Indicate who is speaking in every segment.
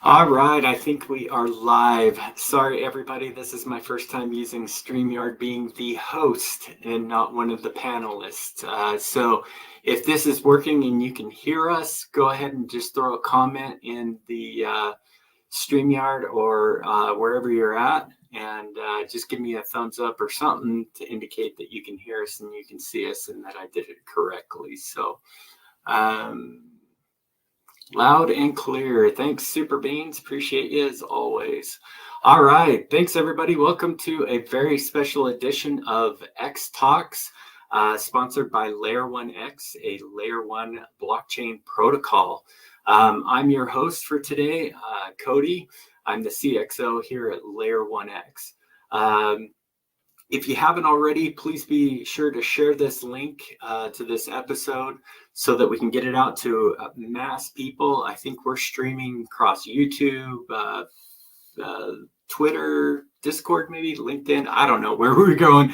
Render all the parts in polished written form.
Speaker 1: All right, I think we are live. Sorry, everybody, this is my first time using StreamYard being the host and not one of the panelists. So if this is working and you can hear us, go ahead and just throw a comment in the StreamYard or wherever you're at, and just give me a thumbs up or something to indicate that you can hear us and you can see us and that I did it correctly. So, loud and clear. Thanks, Super Beans. Appreciate you as always. All right. Thanks, everybody. Welcome to a very special edition of XTalks, sponsored by Layer 1X, a Layer 1 blockchain protocol. I'm your host for today, Cody. I'm the CXO here at Layer 1X. If you haven't already, please be sure to share this link to this episode so that we can get it out to mass people. I think we're streaming across YouTube, Twitter, Discord, maybe LinkedIn. I don't know where we're going.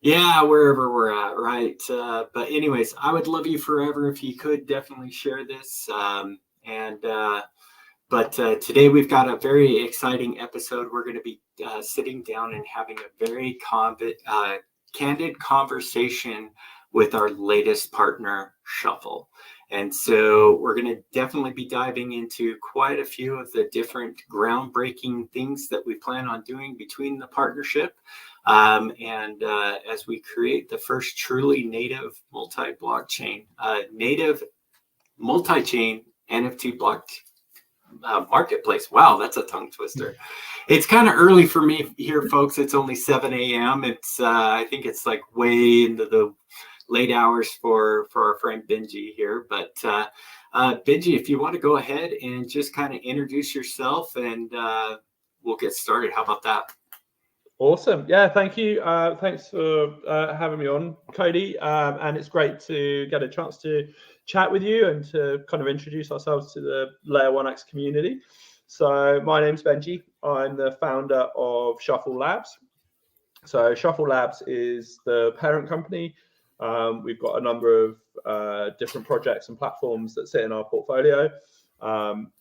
Speaker 1: Yeah, wherever we're at, right? But anyways, I would love you forever if you could definitely share this. But today we've got a very exciting episode. We're going to be sitting down and having a very candid conversation with our latest partner, Shuffle. And so we're going to definitely be diving into quite a few of the different groundbreaking things that we plan on doing between the partnership. As we create the first truly native multi-blockchain, native multi-chain NFT blockchain marketplace. Wow, that's a tongue twister. It's kind of early for me here, folks. It's only 7 a.m. It's I think it's like way into the late hours for our friend Benji here. But Benji, if you want to go ahead and just kind of introduce yourself, and we'll get started. How about that?
Speaker 2: Awesome. Yeah, thank you. Thanks for having me on, Cody. And it's great to get a chance to chat with you and to kind of introduce ourselves to the Layer 1X community. So my name's Benji. I'm the founder of Shuffle Labs. So Shuffle Labs is the parent company. We've got a number of different projects and platforms that sit in our portfolio.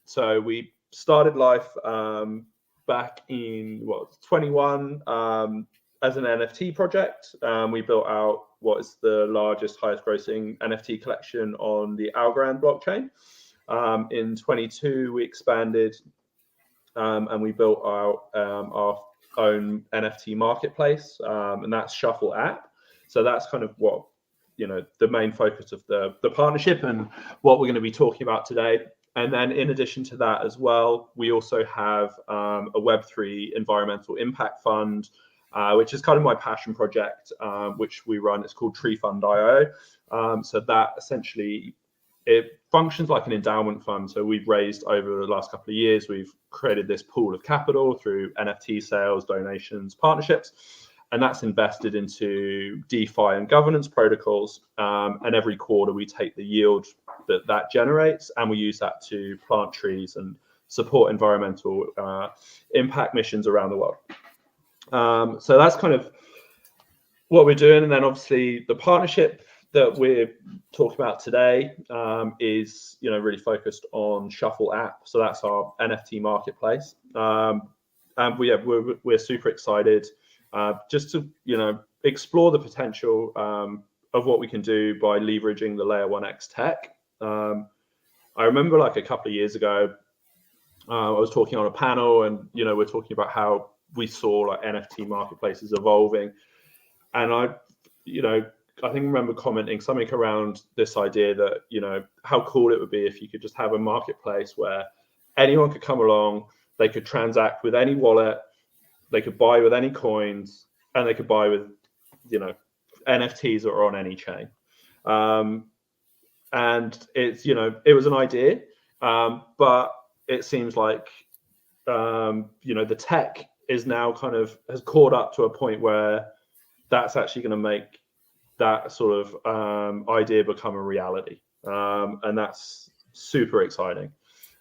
Speaker 2: So we started life back in 21 as an NFT project. We built out what is the largest, highest grossing NFT collection on the Algorand blockchain. In 22, we expanded and we built out our own NFT marketplace, and that's Shuffle app. So that's kind of what, the main focus of the partnership and what we're going to be talking about today. And then in addition to that as well, we also have a Web3 environmental impact fund, which is kind of my passion project, which we run. It's called TreeFund.io. So that essentially, it functions like an endowment fund. So we've raised over the last couple of years, we've created this pool of capital through NFT sales, donations, partnerships, and that's invested into DeFi and governance protocols. And every quarter we take the yield that generates, and we use that to plant trees and support environmental impact missions around the world. So that's kind of what we're doing. And then obviously the partnership that we're talking about today is really focused on Shuffle app. So that's our NFT marketplace. And we're super excited just to explore the potential of what we can do by leveraging the Layer 1X tech. I remember like a couple of years ago, I was talking on a panel, and we're talking about how we saw like NFT marketplaces evolving, and I think remember commenting something around this idea that how cool it would be if you could just have a marketplace where anyone could come along, they could transact with any wallet, they could buy with any coins, and they could buy with NFTs that are on any chain. And it's it was an idea, but it seems like the tech is now kind of has caught up to a point where that's actually going to make that sort of idea become a reality, and that's super exciting.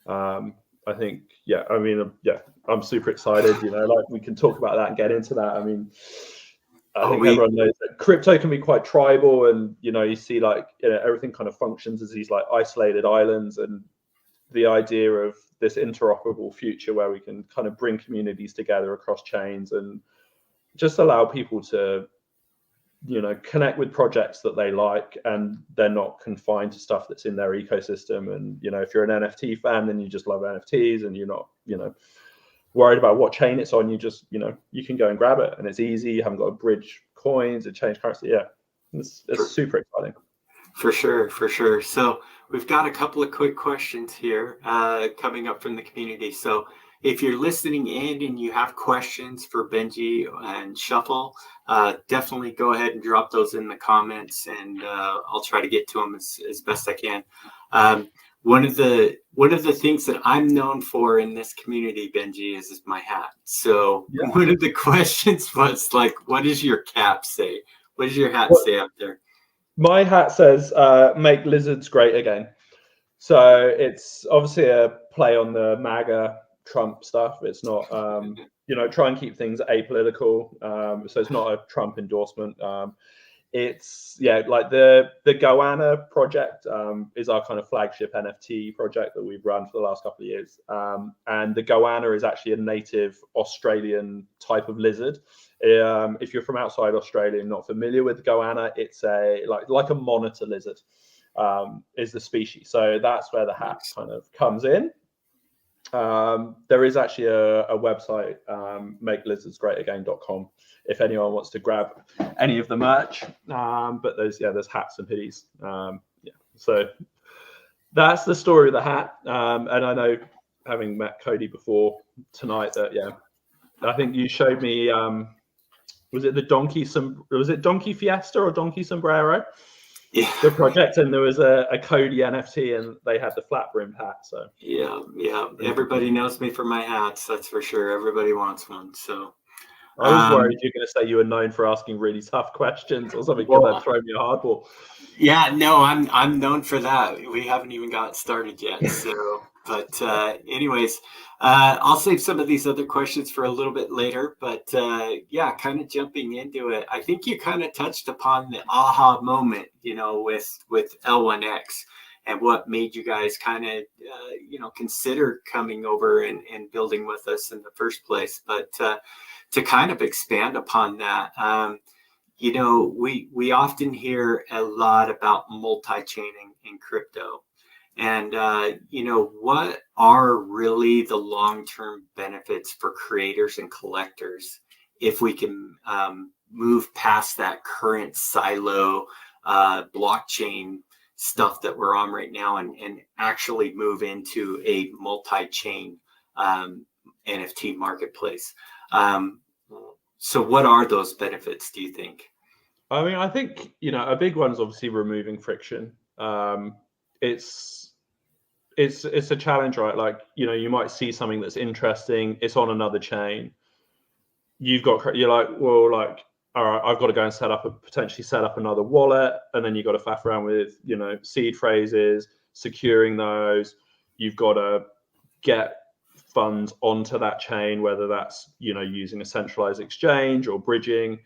Speaker 2: I think, I'm super excited. Like we can talk about that and get into that. I mean, I think everyone knows that crypto can be quite tribal, and you see like everything kind of functions as these like isolated islands, and the idea of this interoperable future where we can kind of bring communities together across chains and just allow people to, connect with projects that they like, and they're not confined to stuff that's in their ecosystem. And, if you're an NFT fan, then you just love NFTs and you're not, worried about what chain it's on. You just, you can go and grab it and it's easy. You haven't got to bridge coins and change currency. Yeah, it's super exciting.
Speaker 1: For sure. So we've got a couple of quick questions here coming up from the community. So if you're listening in and you have questions for Benji and Shuffle, definitely go ahead and drop those in the comments, and I'll try to get to them as best I can. One of the things that I'm known for in this community, Benji, is my hat. So one of the questions was like, what does your cap say? What does your hat say up there?
Speaker 2: My hat says, make lizards great again. So it's obviously a play on the MAGA Trump stuff. It's not, try and keep things apolitical. So it's not a Trump endorsement. It's like the Goanna project is our kind of flagship NFT project that we've run for the last couple of years. And the Goanna is actually a native Australian type of lizard. If you're from outside Australia and not familiar with the Goanna, it's a like a monitor lizard is the species. So that's where the hat kind of comes in. There is actually a website, makelizardsgreatagain.com, if anyone wants to grab any of the merch. But there's hats and hoodies. So that's the story of the hat. And I know, having met Cody before tonight, that I think you showed me. Was it the donkey? Was it Donkey Fiesta or Donkey Sombrero?
Speaker 1: Yeah.
Speaker 2: The project, and there was a Cody NFT, and they had the flat brimmed hat. So
Speaker 1: yeah. Everybody knows me for my hats. That's for sure. Everybody wants one. So
Speaker 2: I was worried you're going to say you were known for asking really tough questions or something. Well, then throw me a hardball.
Speaker 1: Yeah, no, I'm known for that. We haven't even got started yet. So, but anyways, I'll save some of these other questions for a little bit later. But kind of jumping into it, I think you kind of touched upon the aha moment, with L1X and what made you guys kind of, consider coming over and building with us in the first place. But to kind of expand upon that, we often hear a lot about multi-chaining in crypto. And, what are really the long-term benefits for creators and collectors if we can move past that current silo blockchain stuff that we're on right now and actually move into a multi-chain NFT marketplace? So what are those benefits, do you think?
Speaker 2: I mean, I think, a big one is obviously removing friction. It's a challenge, right? Like, you might see something that's interesting. It's on another chain. You're like, well, like, all right, I've got to go and potentially set up another wallet. And then you've got to faff around with, seed phrases, securing those. You've got to get funds onto that chain, whether that's, using a centralized exchange or bridging.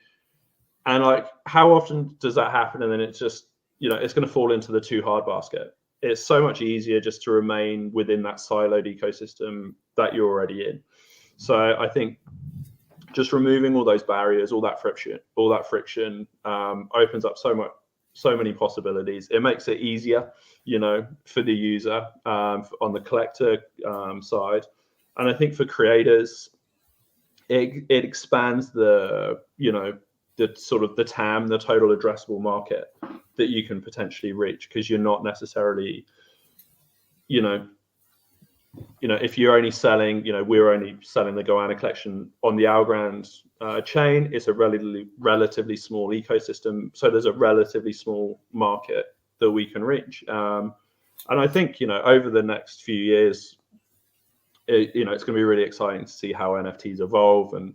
Speaker 2: And like, how often does that happen? And then it's just, it's going to fall into the too hard basket. It's so much easier just to remain within that siloed ecosystem that you're already in. So I think just removing all those barriers, all that friction opens up so many possibilities. It makes it easier, for the user on the collector side. And I think for creators, it expands the sort of the TAM, the total addressable market that you can potentially reach, because you're not necessarily, if you're only selling, we're only selling the Goanna collection on the Algorand chain. It's a relatively small ecosystem, so there's a relatively small market that we can reach. And I think, over the next few years, it's going to be really exciting to see how NFTs evolve and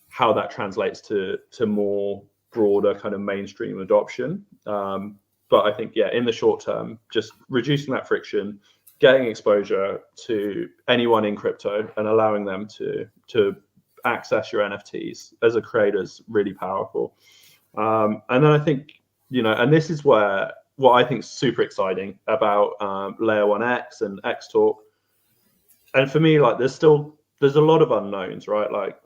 Speaker 2: how that translates to more broader kind of mainstream adoption. But I think, in the short term, just reducing that friction, getting exposure to anyone in crypto and allowing them to access your NFTs as a creator is really powerful. And then I think, and this is where what I think is super exciting about Layer 1X and XTalk and for me, like there's a lot of unknowns, right? Like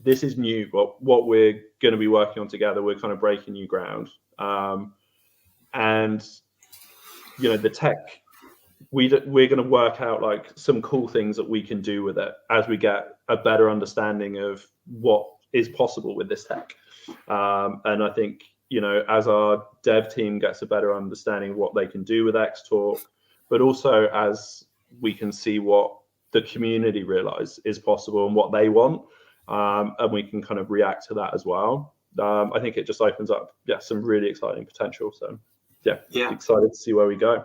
Speaker 2: this is new, but what we're going to be working on together, we're kind of breaking new ground. And the tech, we're going to work out like some cool things that we can do with it as we get a better understanding of what is possible with this tech. And I think, as our dev team gets a better understanding of what they can do with XTalk, but also as we can see what the community realize is possible and what they want, and we can kind of react to that as well. I think it just opens up, some really exciting potential. So, excited to see where we go.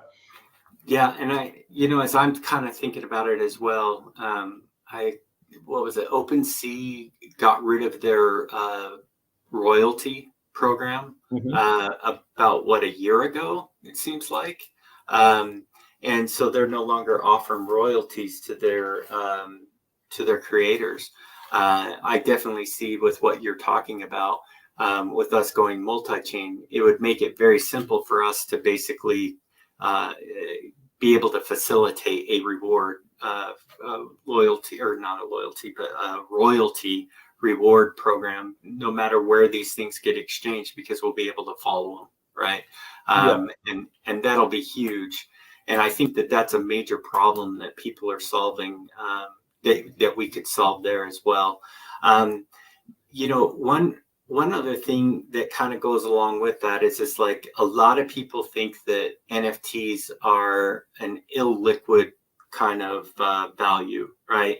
Speaker 1: Yeah, and as I'm kind of thinking about it as well, what was it? OpenSea got rid of their royalty program about a year ago, it seems like, and so they're no longer offering royalties to their creators. I definitely see with what you're talking about, with us going multi-chain, it would make it very simple for us to basically be able to facilitate a reward loyalty, or not a loyalty, but a royalty reward program, no matter where these things get exchanged, because we'll be able to follow them, right? And that'll be huge. And I think that's a major problem that people are solving, that we could solve there as well. One other thing that kind of goes along with that is it's like a lot of people think that NFTs are an illiquid kind of value, right?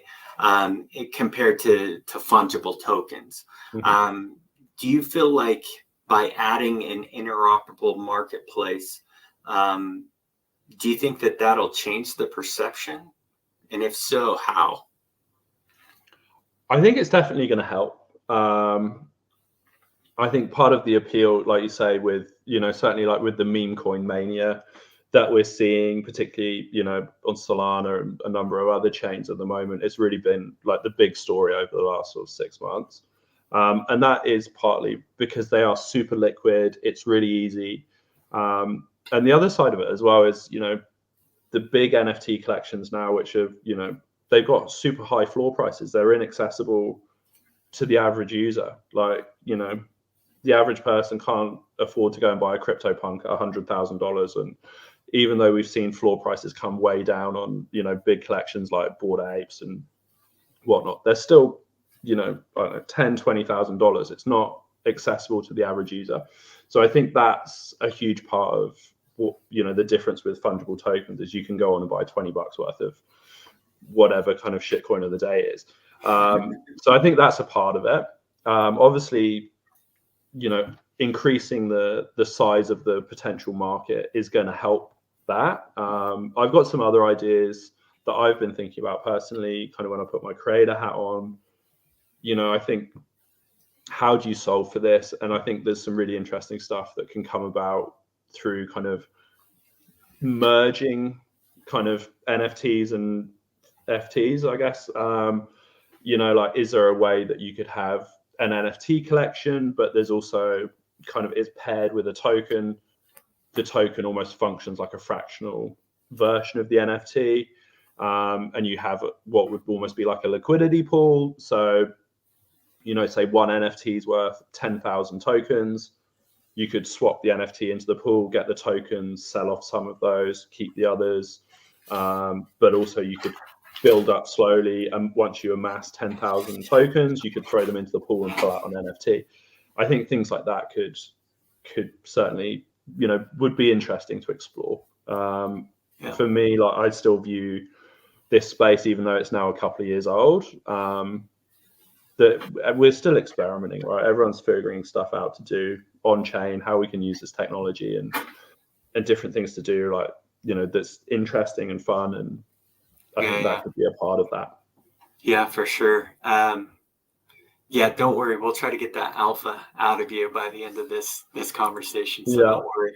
Speaker 1: Compared to fungible tokens. Do you feel like by adding an interoperable marketplace, do you think that that'll change the perception? And if so, how?
Speaker 2: I think it's definitely going to help. I think part of the appeal, like you say, with, certainly like with the meme coin mania that we're seeing, particularly, on Solana and a number of other chains at the moment, it's really been like the big story over the last sort of 6 months. And that is partly because they are super liquid. It's really easy. And the other side of it as well is, the big NFT collections now, which have, they've got super high floor prices. They're inaccessible to the average user. Like, the average person can't afford to go and buy a CryptoPunk at $100,000. And even though we've seen floor prices come way down on, big collections like Bored Apes and whatnot, they're still, I don't know, $10,000, $20,000. It's not accessible to the average user. So I think that's a huge part of what, the difference with fungible tokens is you can go on and buy $20 worth of whatever kind of shitcoin of the day is. So I think that's a part of it. Obviously, increasing the size of the potential market is going to help that. I've got some other ideas that I've been thinking about personally, kind of when I put my creator hat on. I think, how do you solve for this? And I think there's some really interesting stuff that can come about through kind of merging kind of NFTs and FTs, I guess. Like, is there a way that you could have an NFT collection, but there's also kind of is paired with a token. The token almost functions like a fractional version of the NFT. And you have what would almost be like a liquidity pool. So, say one NFT is worth 10,000 tokens. You could swap the NFT into the pool, get the tokens, sell off some of those, keep the others. But also you could build up slowly, and once you amass 10,000 tokens, you could throw them into the pool and pull out an NFT. I think things like that could certainly, would be interesting to explore. For me, like, I still view this space, even though it's now a couple of years old, that we're still experimenting, right? Everyone's figuring stuff out to do on chain, how we can use this technology and different things to do, like, that's interesting and fun. And I think that could be a part of that.
Speaker 1: Yeah, for sure. Don't worry. We'll try to get that alpha out of you by the end of this conversation. So don't worry.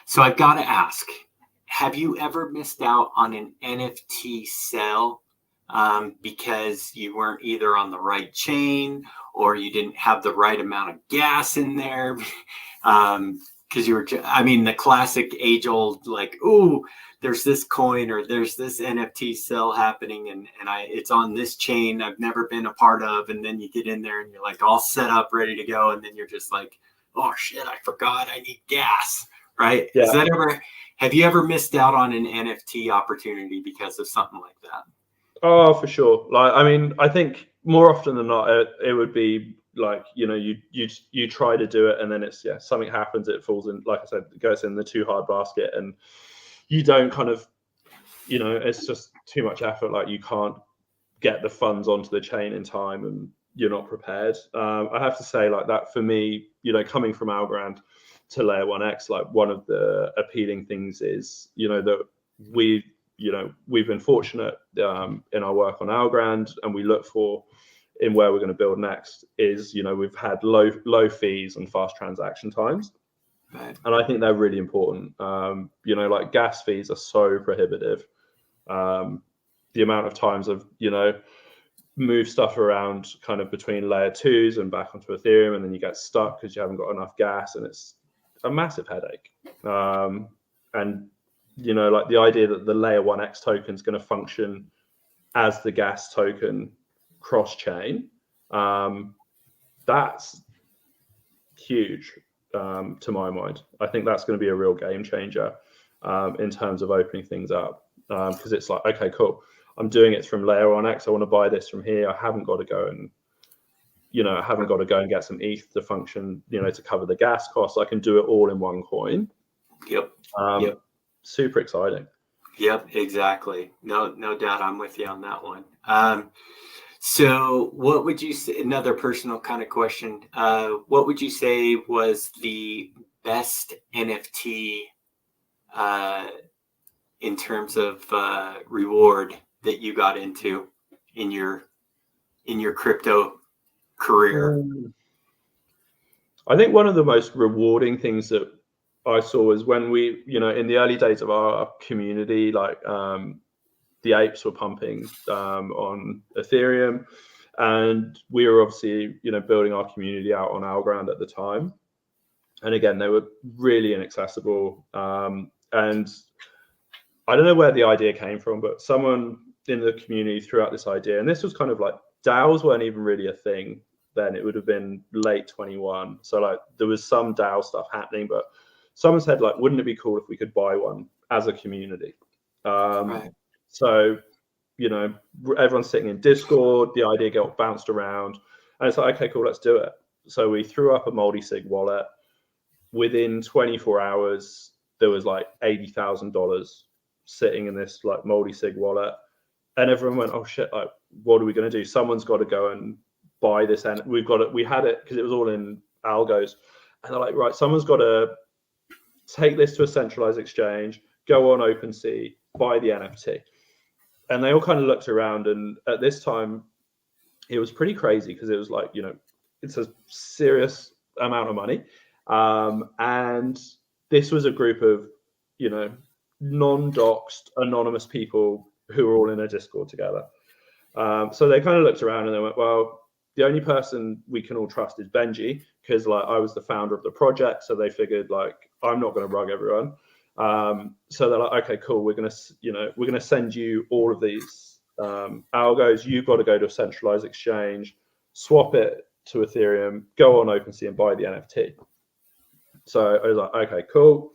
Speaker 1: So I've got to ask, have you ever missed out on an NFT sale because you weren't either on the right chain or you didn't have the right amount of gas in there? because you were, I mean, the classic age old, like, ooh, there's this coin or there's this NFT sell happening, and it's on this chain I've never been a part of. And then you get in there and you're like all set up, ready to go. And then you're just like, oh shit, I forgot I need gas. Right.
Speaker 2: Yeah.
Speaker 1: Have you ever missed out on an NFT opportunity because of something like that?
Speaker 2: Oh, for sure. Like, I mean, I think more often than not, it would be like, you know, you try to do it, and then it's, something happens, it falls in, like I said, it goes in the too hard basket, and you don't kind of, you know, it's just too much effort. Like, you can't get the funds onto the chain in time, and you're not prepared. I have to say, like, that for me, you know, coming from Algorand to Layer 1X, like, one of the appealing things is, you know, that we've been fortunate in our work on Algorand, and we look for in where we're going to build next is, you know, we've had low fees and fast transaction times.
Speaker 1: Right.
Speaker 2: And I think they're really important. You know, like, gas fees are so prohibitive. The amount of times I've, you know, moved stuff around kind of between layer 2s and back onto Ethereum, and then you get stuck because you haven't got enough gas, and it's a massive headache. And, you know, like, the idea that the Layer 1X token is going to function as the gas token cross-chain, that's huge to my mind. I think that's going to be a real game changer in terms of opening things up, because it's like, okay, cool, I'm doing it from Layer 1X. I want to buy this from here. I haven't got to go and, you know, get some ETH to function, you know, to cover the gas costs. I can do it all in one coin.
Speaker 1: Yep.
Speaker 2: Super exciting.
Speaker 1: Yep, exactly. No doubt, I'm with you on that one. So what would you say, another personal kind of question, what would you say was the best NFT in terms of reward that you got into in your crypto career?
Speaker 2: I think one of the most rewarding things that I saw was when we, you know, in the early days of our community, like, the apes were pumping on Ethereum, and we were obviously, you know, building our community out on Algorand at the time. And again, they were really inaccessible. And I don't know where the idea came from, but someone in the community threw out this idea, and this was kind of like, DAOs weren't even really a thing then. It would have been late 21. So, like, there was some DAO stuff happening, but someone said, like, wouldn't it be cool if we could buy one as a community?
Speaker 1: Right.
Speaker 2: So, you know, everyone's sitting in Discord, the idea got bounced around, and it's like, okay, cool, let's do it. So we threw up a multi-sig wallet. Within 24 hours, there was like $80,000 sitting in this, like, multi-sig wallet. And everyone went, oh shit, like, what are we going to do? Someone's got to go and buy this. And we had it because it was all in algos. And they're like, right, someone's got to take this to a centralized exchange, go on OpenSea, buy the NFT. And they all kind of looked around, and at this time, it was pretty crazy because it was like, you know, it's a serious amount of money. And this was a group of, you know, non-doxed, anonymous people who were all in a Discord together. So they kind of looked around and they went, well, the only person we can all trust is Benji, because, like, I was the founder of the project. So they figured, like, I'm not going to rug everyone. So they're like, okay, cool. We're going to send you all of these algos. You've got to go to a centralized exchange, swap it to Ethereum, go on OpenSea and buy the NFT. So I was like, okay, cool.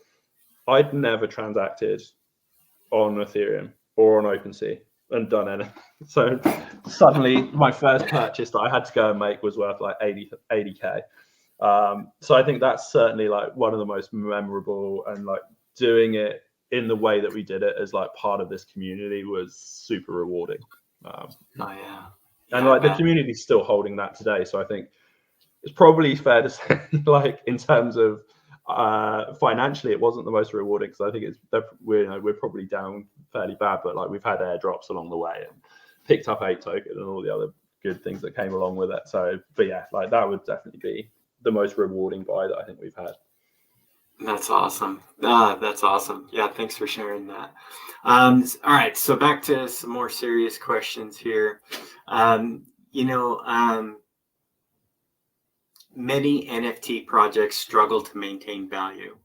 Speaker 2: I'd never transacted on Ethereum or on OpenSea and done anything. So suddenly my first purchase that I had to go and make was worth like 80K. So I think that's certainly, like, one of the most memorable, and, like, doing it in the way that we did it as, like, part of this community was super rewarding. And, like, the community's still holding that today. So I think it's probably fair to say, like, in terms of financially, it wasn't the most rewarding, because I think we're probably down fairly bad, but, like, we've had airdrops along the way and picked up 8 token and all the other good things that came along with it. So, but yeah, like, that would definitely be the most rewarding buy that I think we've had.
Speaker 1: That's awesome. That's awesome. Yeah, thanks for sharing that. All right, so back to some more serious questions here. Many NFT projects struggle to maintain value.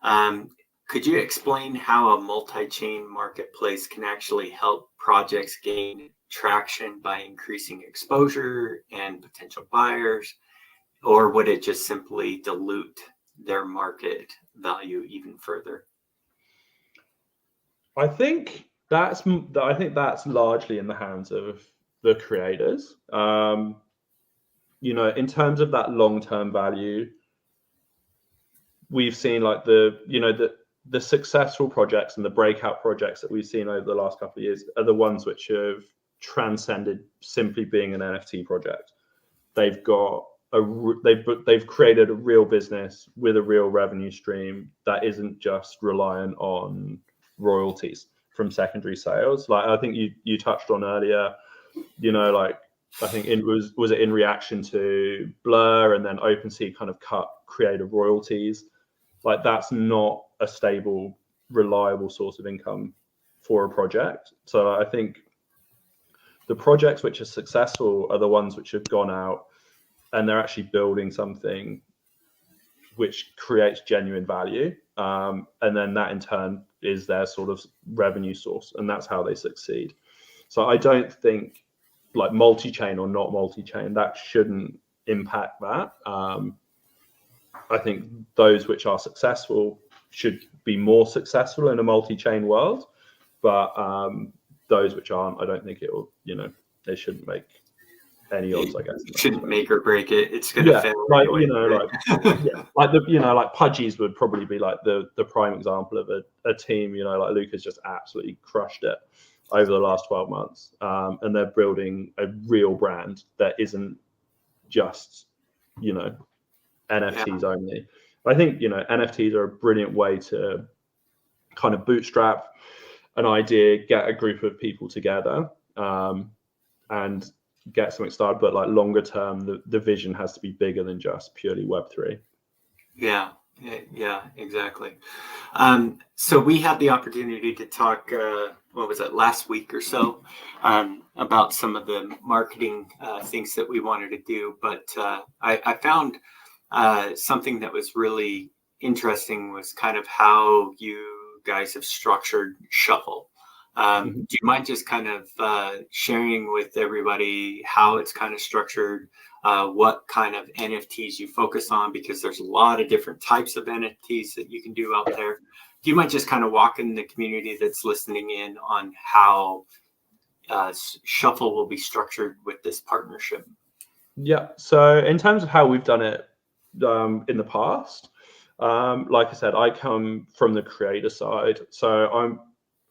Speaker 1: Could you explain how a multi-chain marketplace can actually help projects gain traction by increasing exposure and potential buyers, or would it just simply dilute their market value even further?
Speaker 2: I think that's largely in the hands of the creators. In terms of that long-term value, we've seen like the successful projects and the breakout projects that we've seen over the last couple of years are the ones which have transcended simply being an NFT project. They've got they've created a real business with a real revenue stream that isn't just reliant on royalties from secondary sales. Like I think you touched on earlier, like I think it was it in reaction to Blur, and then OpenSea kind of cut creator royalties. Like that's not a stable, reliable source of income for a project. So I think the projects which are successful are the ones which have gone out and they're actually building something which creates genuine value. And then that in turn is their sort of revenue source, and that's how they succeed. So I don't think like multi-chain or not multi-chain, that shouldn't impact that. I think those which are successful should be more successful in a multi-chain world, but those which aren't, I don't think it will, they shouldn't make any odds, I guess.
Speaker 1: Shouldn't make or break it. It's gonna fail.
Speaker 2: Like
Speaker 1: anyway,
Speaker 2: like Pudgies would probably be like the prime example of a team, like Luca's just absolutely crushed it over the last 12 months. And they're building a real brand that isn't just, NFTs only. I think, NFTs are a brilliant way to kind of bootstrap an idea, get a group of people together, and get something started. But like longer term, the vision has to be bigger than just purely Web3.
Speaker 1: Yeah, exactly. So we had the opportunity to talk, what was it, last week or so, about some of the marketing things that we wanted to do. But I found something that was really interesting was kind of how you guys have structured Shuffle. Do you mind just kind of sharing with everybody how it's kind of structured, what kind of NFTs you focus on? Because there's a lot of different types of NFTs that you can do out there. Do you mind just kind of walking the community that's listening in on how Shuffle will be structured with this partnership?
Speaker 2: Yeah. So in terms of how we've done it in the past, like I said, I come from the creator side. So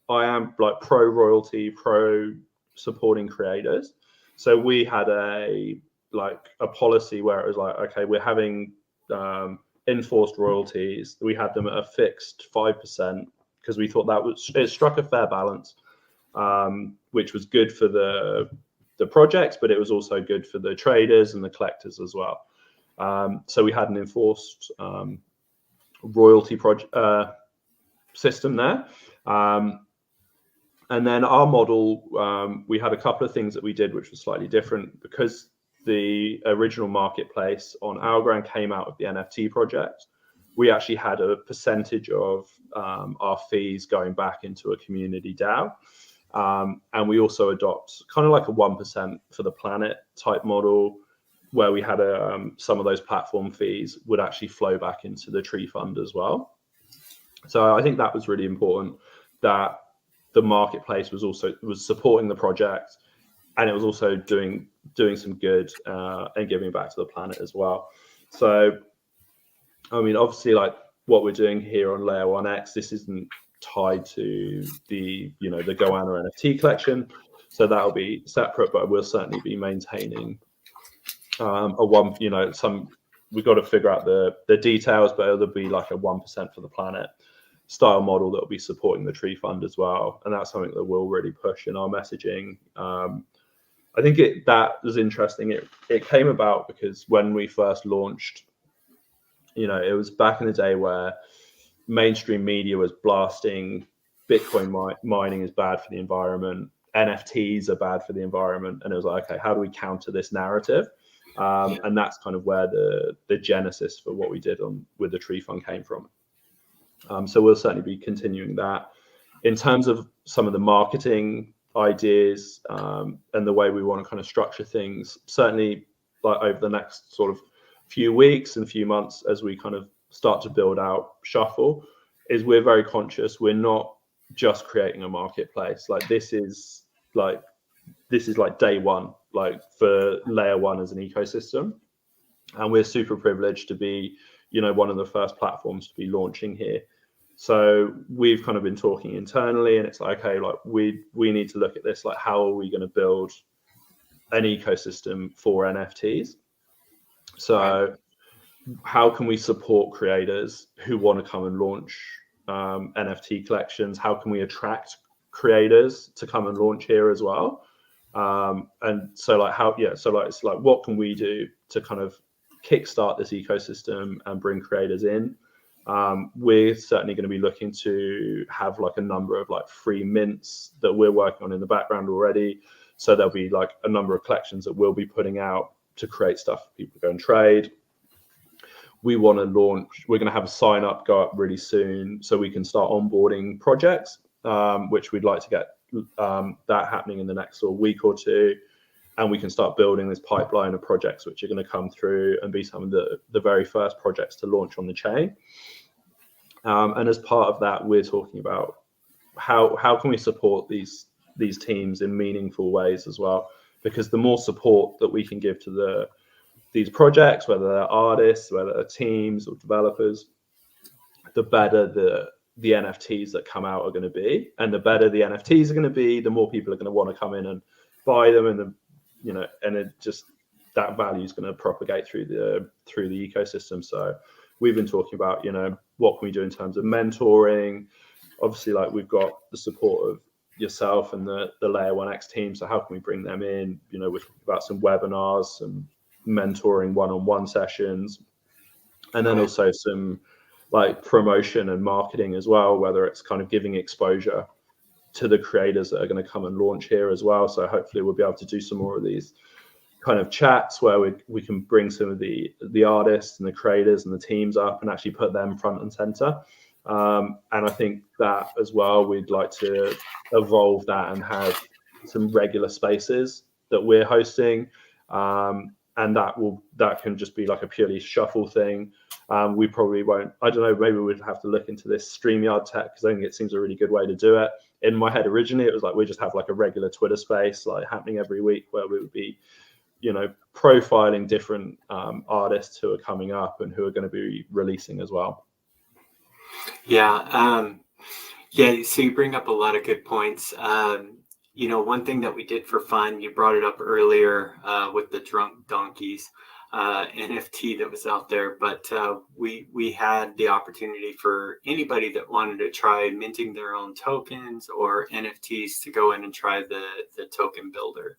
Speaker 2: I am like pro royalty, pro supporting creators. So we had a policy where it was like, okay, we're having enforced royalties. We had them at a fixed 5% because we thought it struck a fair balance, which was good for the projects, but it was also good for the traders and the collectors as well. So we had an enforced royalty system there. And then our model, we had a couple of things that we did which was slightly different because the original marketplace on our ground came out of the NFT project. We actually had a percentage of our fees going back into a community DAO. And we also adopt kind of like a 1% for the planet type model where we had some of those platform fees would actually flow back into the tree fund as well. So I think that was really important, that the marketplace was supporting the project, and it was also doing some good and giving back to the planet as well. So, I mean, obviously, like what we're doing here on Layer 1X, this isn't tied to the Goanna NFT collection, so that'll be separate. But we'll certainly be maintaining we've got to figure out the details, but it'll be like a 1% for the planet style model that will be supporting the tree fund as well, and that's something that we'll really push in our messaging. I think that was interesting. It came about because when we first launched, it was back in the day where mainstream media was blasting Bitcoin mining is bad for the environment, NFTs are bad for the environment, and it was like, okay, how do we counter this narrative? And that's kind of where the genesis for what we did with the tree fund came from. So we'll certainly be continuing that. In terms of some of the marketing ideas and the way we want to kind of structure things, certainly like over the next sort of few weeks and few months as we kind of start to build out Shuffle, is we're very conscious we're not just creating a marketplace. Like this is like day one, like for layer one as an ecosystem. And we're super privileged to be, one of the first platforms to be launching here. So we've kind of been talking internally, and it's like, okay, like we need to look at this, like how are we going to build an ecosystem for NFTs? So right. How can we support creators who want to come and launch NFT collections? How can we attract creators to come and launch here as well? And so like it's like, what can we do to kind of kickstart this ecosystem and bring creators in? We're certainly going to be looking to have like a number of like free mints that we're working on in the background already. So there'll be like a number of collections that we'll be putting out to create stuff for people to go and trade. We're going to have a sign up go up really soon so we can start onboarding projects, which we'd like to get that happening in the next sort of week or two. And we can start building this pipeline of projects which are going to come through and be some of the very first projects to launch on the chain. And as part of that, we're talking about how can we support these teams in meaningful ways as well, because the more support that we can give to these projects, whether they're artists, whether they're teams or developers, the better the NFTs that come out are going to be. And the better the NFTs are going to be, the more people are going to want to come in and buy them, and and it just, that value is going to propagate through the ecosystem. So we've been talking about, what can we do in terms of mentoring? Obviously, like we've got the support of yourself and the Layer 1X team. So how can we bring them in? We're talking about some webinars, some mentoring one-on-one sessions, and then also some like promotion and marketing as well, whether it's kind of giving exposure to the creators that are going to come and launch here as well. So hopefully we'll be able to do some more of these kind of chats where we can bring some of the artists and the creators and the teams up and actually put them front and center. And I think that as well, we'd like to evolve that and have some regular spaces that we're hosting. And that can just be like a purely Shuffle thing. We probably won't, I don't know, maybe we'd have to look into this StreamYard tech, because I think it seems a really good way to do it. In my head originally, it was like we just have like a regular Twitter space like happening every week where we would be, profiling different artists who are coming up and who are going to be releasing as well.
Speaker 1: Yeah. So you bring up a lot of good points. One thing that we did for fun, you brought it up earlier with the Drunk Donkeys NFT that was out there, but we had the opportunity for anybody that wanted to try minting their own tokens or NFTs to go in and try the token builder.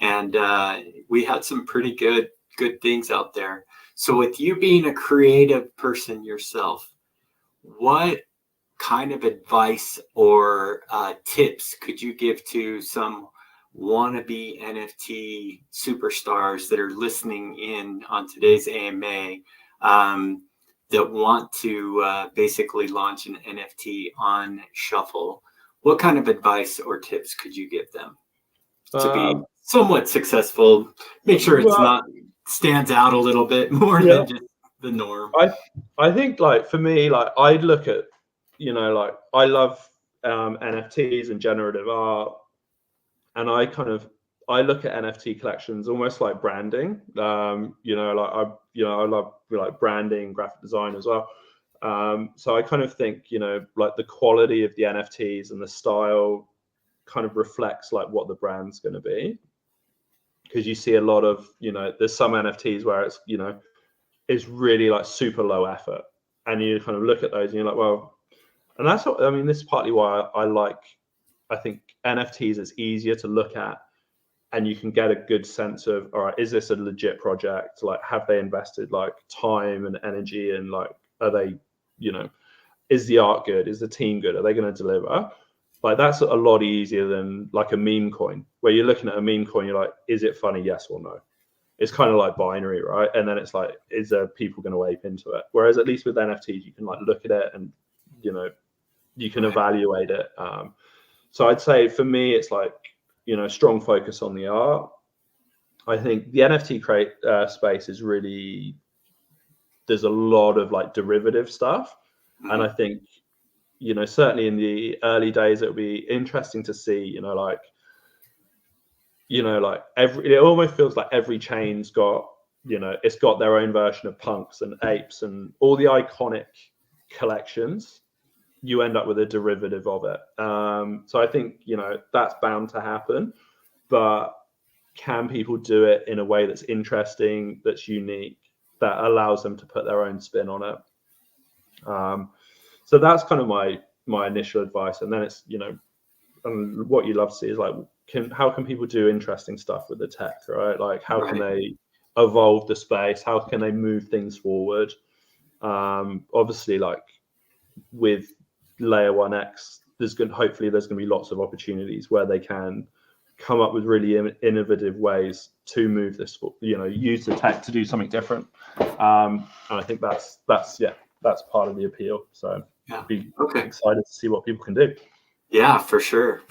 Speaker 1: And we had some pretty good things out there. So with you being a creative person yourself, what kind of advice or tips could you give to some wannabe NFT superstars that are listening in on today's AMA that want to basically launch an NFT on Shuffle? What kind of advice or tips could you give them to be somewhat successful? Make sure it's not stands out a little bit more than just the norm.
Speaker 2: I think like for me, like I'd look at, like I love NFTs and generative art, and I look at NFT collections almost like branding. I love like branding, graphic design as well. So I kind of think, like the quality of the NFTs and the style kind of reflects like what the brand's going to be. Because you see a lot of, there's some NFTs where it's, it's really like super low effort, and you kind of look at those and you're like, well, and that's what, this is partly why I think NFTs is easier to look at, and you can get a good sense of, all right, is this a legit project? Like, have they invested like time and energy, and like, are they, is the art good? Is the team good? Are they going to deliver? Like, that's a lot easier than like a meme coin, where you're looking at a meme coin, you're like, is it funny? Yes or no. It's kind of like binary, right? And then it's like, is there people going to ape into it? Whereas at least with NFTs, you can like look at it and you can evaluate it. So I'd say for me, it's like, strong focus on the art. I think the NFT space is really, there's a lot of like derivative stuff. And I think, certainly in the early days, it'll be interesting to see, it almost feels like every chain's got, it's got their own version of punks and apes and all the iconic collections. You end up with a derivative of it. So I think, that's bound to happen, but can people do it in a way that's interesting, that's unique, that allows them to put their own spin on it? So that's kind of my initial advice. And then it's, and what you love to see is like, how can people do interesting stuff with the tech, right? Like how can they evolve the space? How can they move things forward? Obviously, like with Layer 1X, hopefully there's going to be lots of opportunities where they can come up with really innovative ways to move this, use the tech to do something different. And I think that's part of the appeal. So be excited to see what people can do.
Speaker 1: Yeah, for sure.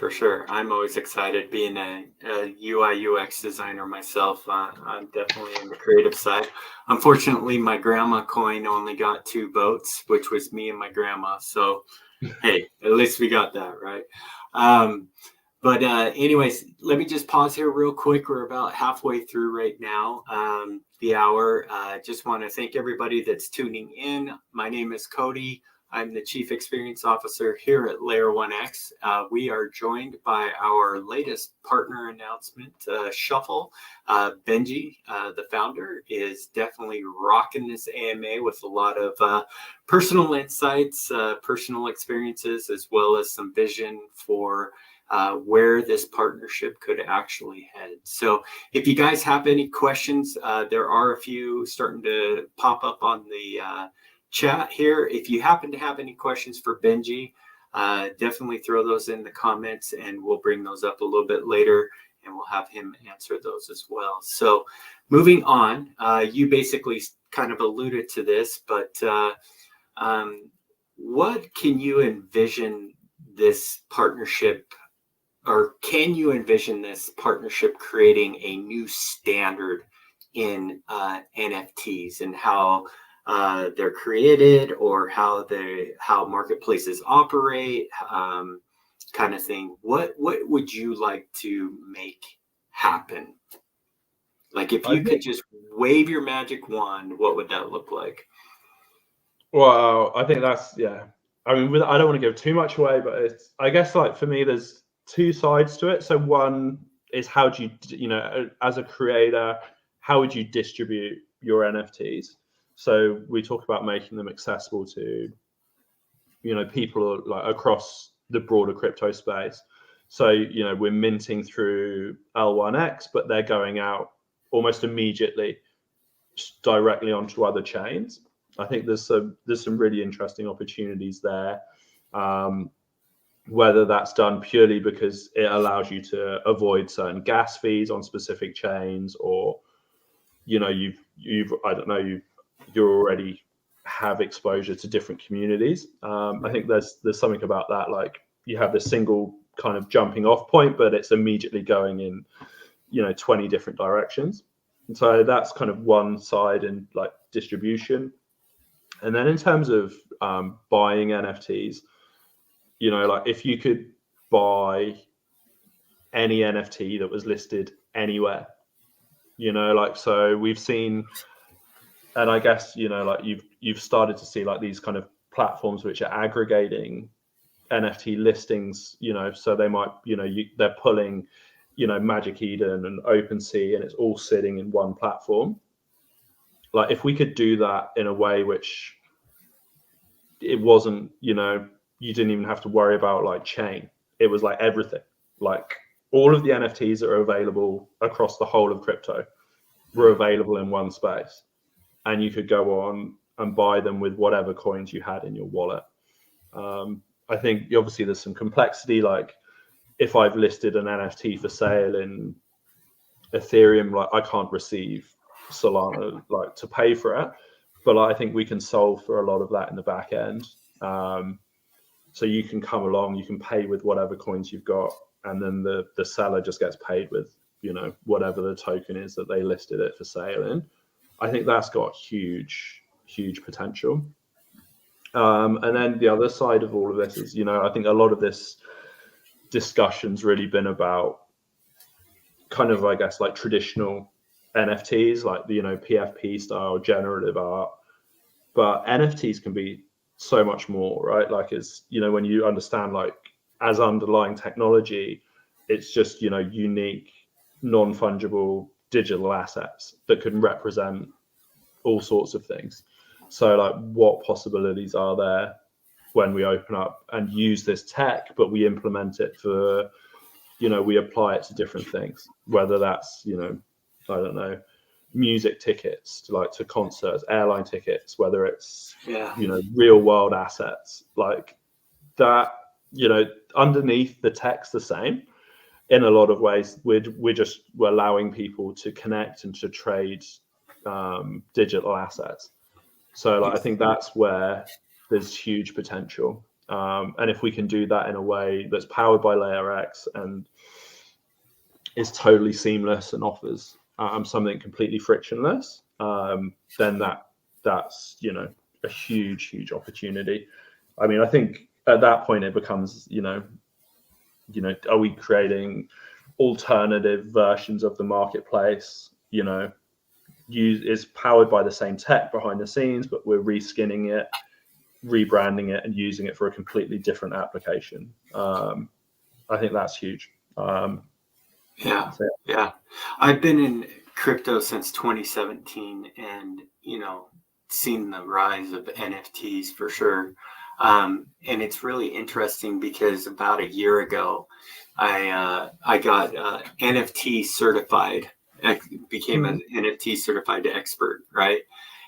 Speaker 1: I'm always excited being a UI UX designer myself. I'm definitely in the creative side. Unfortunately, my grandma coin only got 2 votes, which was me and my grandma. So, hey, at least we got that, right? But anyways, let me just pause here real quick. We're about halfway through right now, the hour. Just want to thank everybody that's tuning in. My name is Cody. I'm the Chief Experience Officer here at Layer 1X. We are joined by our latest partner announcement, Shuffle. Benji, the founder, is definitely rocking this AMA with a lot of personal insights, personal experiences, as well as some vision for where this partnership could actually head. So if you guys have any questions, there are a few starting to pop up on the chat here. If you happen to have any questions for Benji, definitely throw those in the comments and we'll bring those up a little bit later and we'll have him answer those as well. So moving on, you basically kind of alluded to this, but what can you envision this partnership, or can you envision this partnership creating a new standard in NFTs and how they're created, or how marketplaces operate, kind of thing? What would you like to make happen? Like if you could just wave your magic wand, what would that look like?
Speaker 2: Well, I think that's, I mean, I don't want to give too much away, but I guess like for me, there's 2 sides to it. So one is how do you, as a creator, how would you distribute your NFTs? So we talk about making them accessible to, people like across the broader crypto space. So, we're minting through L1X, but they're going out almost immediately directly onto other chains. I think there's some really interesting opportunities there. Whether that's done purely because it allows you to avoid certain gas fees on specific chains, or, you already have exposure to different communities. I think there's something about that, like you have this single kind of jumping off point, but it's immediately going in, 20 different directions. And so that's kind of one side in like distribution. And then in terms of buying NFTs, like if you could buy any NFT that was listed anywhere, like, so we've seen, and I guess, like you've started to see like these kind of platforms which are aggregating NFT listings, so they might, they're pulling, Magic Eden and OpenSea, and it's all sitting in one platform. Like if we could do that in a way which it wasn't, you didn't even have to worry about like chain. It was like everything, like all of the NFTs that are available across the whole of crypto were available in one space. And you could go on and buy them with whatever coins you had in your wallet. I think obviously there's some complexity, like if I've listed an NFT for sale in Ethereum, like I can't receive Solana like to pay for it, but I think we can solve for a lot of that in the back end. So you can come along, you can pay with whatever coins you've got, and then the seller just gets paid with, you know, whatever the token is that they listed it for sale in. I think that's got huge potential. And then the other side of all of this is, you know, I think a lot of this discussion's really been about kind of, I guess, like traditional NFTs, like, you know, PFP style generative art. But NFTs can be so much more, right? Like, it's, you know, when you understand, like, as underlying technology, it's just, you know, unique, non-fungible digital assets that can represent all sorts of things. So, like, what possibilities are there when we open up and use this tech, but we implement it for, you know, we apply it to different things, whether that's, you know, I don't know, music tickets to concerts, airline tickets, whether it's, you know, real world assets like that, you know, underneath the tech's the same in a lot of ways. We're allowing people to connect and to trade digital assets. So, like, I think that's where there's huge potential. And if we can do that in a way that's powered by Layer X and is totally seamless and offers something completely frictionless, then that's, you know, a huge opportunity. I mean, I think at that point it becomes, you know, are we creating alternative versions of the marketplace? You know, is powered by the same tech behind the scenes, but we're reskinning it, rebranding it, and using it for a completely different application. I think that's huge.
Speaker 1: Yeah. I've been in crypto since 2017, and, you know, seen the rise of NFTs for sure. And it's really interesting because about a year ago, I got NFT certified. I became an NFT certified expert, right?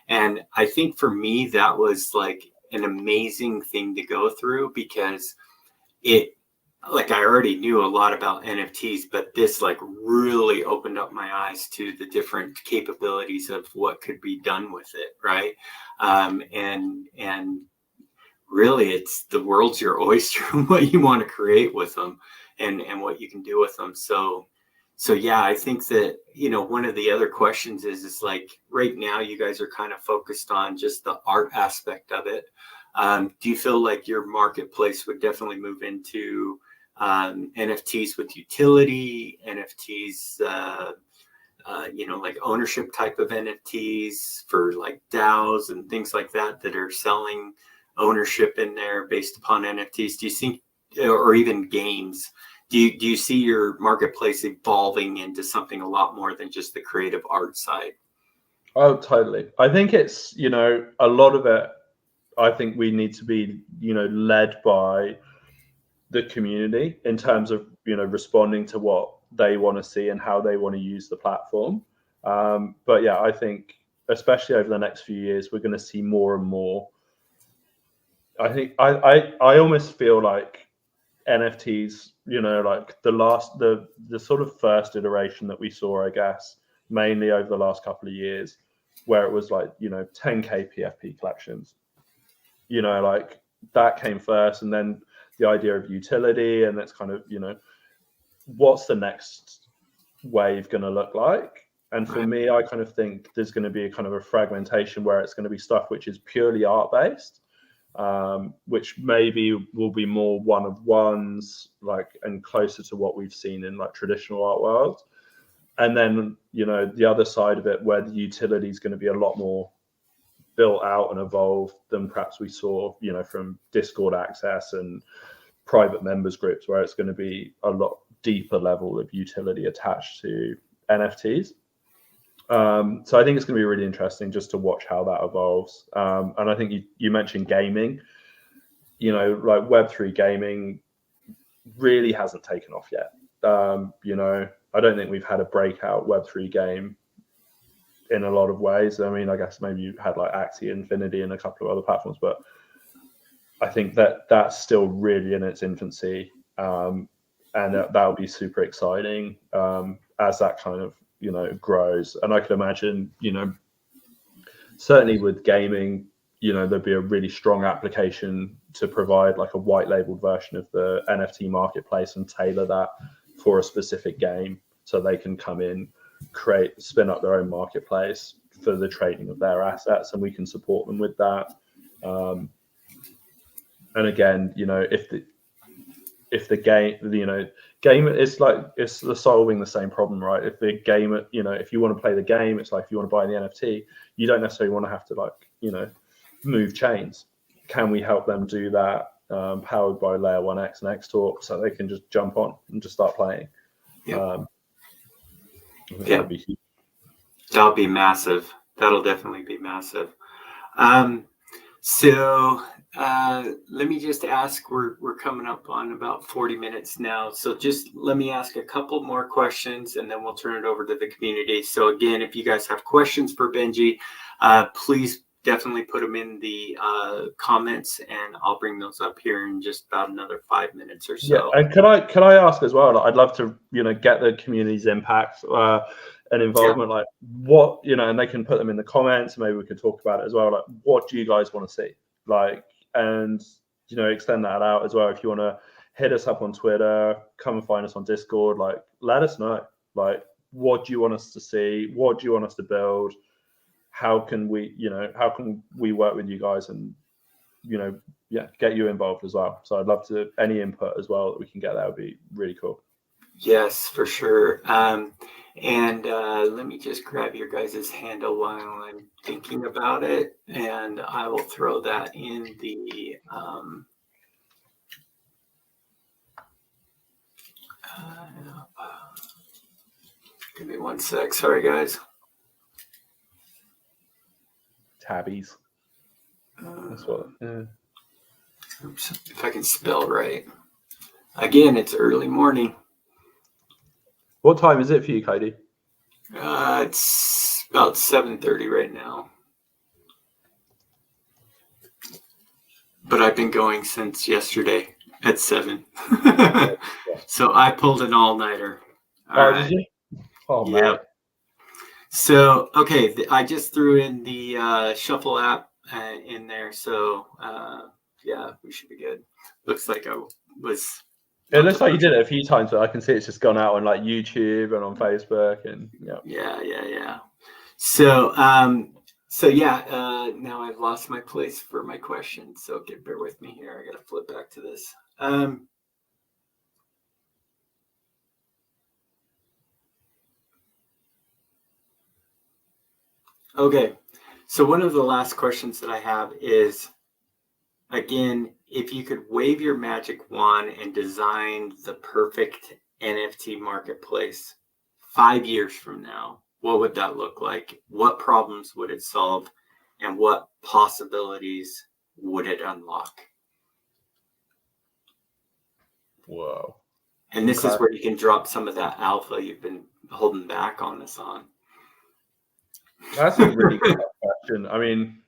Speaker 1: And I think for me that was like an amazing thing to go through, because it, like, I already knew a lot about NFTs, but this like really opened up my eyes to the different capabilities of what could be done with it, right? And really, it's the world's your oyster, what you want to create with them, and what you can do with them. So yeah, I think that, you know, one of the other questions is like, right now you guys are kind of focused on just the art aspect of it. Do you feel like your marketplace would definitely move into NFTs with utility, NFTs, you know, like ownership type of NFTs for like DAOs and things like that are selling ownership in there based upon NFTs? Do you think, or even games, do you see your marketplace evolving into something a lot more than just the creative art side?
Speaker 2: Oh, totally. I think it's, you know, a lot of it, I think we need to be, you know, led by the community in terms of, you know, responding to what they want to see and how they want to use the platform. But yeah, I think especially over the next few years, we're going to see more and more. I think I almost feel like NFTs, you know, like the sort of first iteration that we saw, I guess, mainly over the last couple of years, where it was like, you know, 10K PFP collections, you know, like that came first, and then the idea of utility, and that's kind of, you know, what's the next wave going to look like? And for me, I kind of think there's going to be a kind of a fragmentation where it's going to be stuff which is purely art based, which maybe will be more one-of-ones, like, and closer to what we've seen in like traditional art world. And then, you know, the other side of it, where the utility is going to be a lot more built out and evolved than perhaps we saw, you know, from Discord access and private members groups, where it's going to be a lot deeper level of utility attached to NFTs. So I think it's going to be really interesting just to watch how that evolves. And I think you mentioned gaming, you know, like Web3 gaming really hasn't taken off yet. You know, I don't think we've had a breakout Web3 game in a lot of ways. I mean, I guess maybe you had like Axie Infinity and a couple of other platforms, but I think that that's still really in its infancy. And that'll be super exciting as that kind of, you know, grows. And I could imagine, you know, certainly with gaming, there'd be a really strong application to provide like a white labeled version of the NFT marketplace and tailor that for a specific game, so they can come in, spin up their own marketplace for the trading of their assets, and we can support them with that. And again, if the game is like, it's solving the same problem, right? If the game, if you want to play the game, it's like if you want to buy the NFT, you don't necessarily want to have to move chains. Can we help them do that, powered by Layer 1x and XTalks, so they can just jump on and just start playing?
Speaker 1: Yeah. That'll be massive. That'll definitely be massive. So let me just ask, we're coming up on about 40 minutes now. So just let me ask a couple more questions and then we'll turn it over to the community. So again, if you guys have questions for Benji, please definitely put them in the comments, and I'll bring those up here in just about another 5 minutes or so.
Speaker 2: Yeah, and can I ask as well? I'd love to get the community's impact and involvement. Like what and they can put them in the comments. Maybe we could talk about it as well. Like, what do you guys want to see? Like, and extend that out as well. If you want to hit us up on Twitter, come and find us on Discord. Like, let us know. Like, what do you want us to see? What do you want us to build? How can we work with you guys and get you involved as well? So I'd love to any input as well that we can get. That would be really cool.
Speaker 1: Yes, for sure. And let me just grab your guys' handle while I'm thinking about it, and I will throw that in the give me 1 sec. Sorry, guys.
Speaker 2: Tabbies. That's what. Yeah.
Speaker 1: Oops, if I can spell right. Again, it's early morning.
Speaker 2: What time is it for you, Cody?
Speaker 1: It's about 7:30 right now. But I've been going since yesterday at 7. So I pulled an all-nighter.
Speaker 2: Did you? Oh, man.
Speaker 1: Yeah. So, okay, I just threw in the Shuffle app in there. So, yeah, we should be good. Looks like I was...
Speaker 2: It looks like you did it a few times, but I can see it's just gone out on like YouTube and on Facebook and
Speaker 1: yeah. So now I've lost my place for my question. So bear with me here. I got to flip back to this. Okay. So one of the last questions that I have is, again, if you could wave your magic wand and design the perfect NFT marketplace 5 years from now, what would that look like? What problems would it solve? And what possibilities would it unlock?
Speaker 2: Whoa.
Speaker 1: And this is where you can drop some of that alpha you've been holding back on us on.
Speaker 2: That's a really good question. I mean,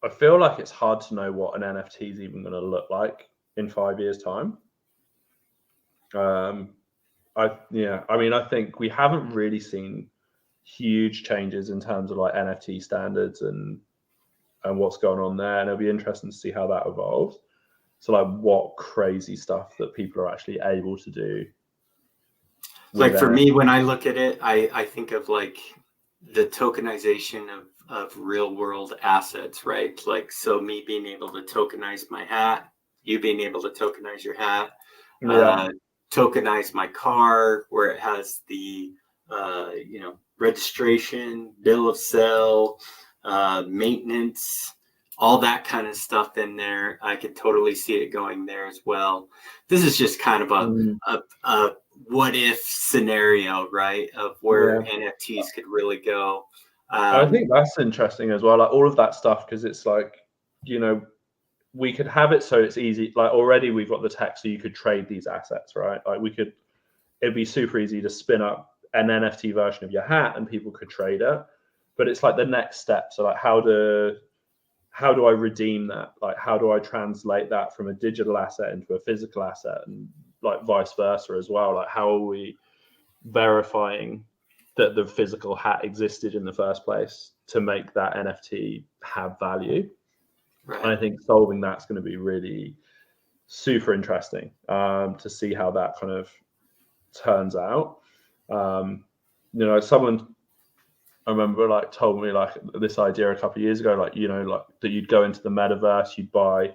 Speaker 2: I feel like it's hard to know what an NFT is even going to look like in 5 years' time. I think we haven't really seen huge changes in terms of like NFT standards and what's going on there, and it'll be interesting to see how that evolves. So, like, what crazy stuff that people are actually able to do.
Speaker 1: Like for me, when I look at it, I think of like the tokenization of real world assets, right? Like, so me being able to tokenize my hat, you being able to tokenize your hat, tokenize my car where it has the, registration, bill of sale, maintenance, all that kind of stuff in there. I could totally see it going there as well. This is just kind of a what if scenario, right? Of where NFTs could really go.
Speaker 2: I think that's interesting as well. Like all of that stuff, because it's like, we could have it so it's easy. Like already we've got the tech so you could trade these assets, right? Like it'd be super easy to spin up an NFT version of your hat and people could trade it. But it's like the next step. So like how do I redeem that? Like how do I translate that from a digital asset into a physical asset, and like vice versa as well? Like how are we verifying that the physical hat existed in the first place to make that NFT have value.
Speaker 1: Right.
Speaker 2: And I think solving that's going to be really super interesting to see how that kind of turns out. Someone I remember like told me like this idea a couple of years ago, like, like that you'd go into the metaverse, you'd buy,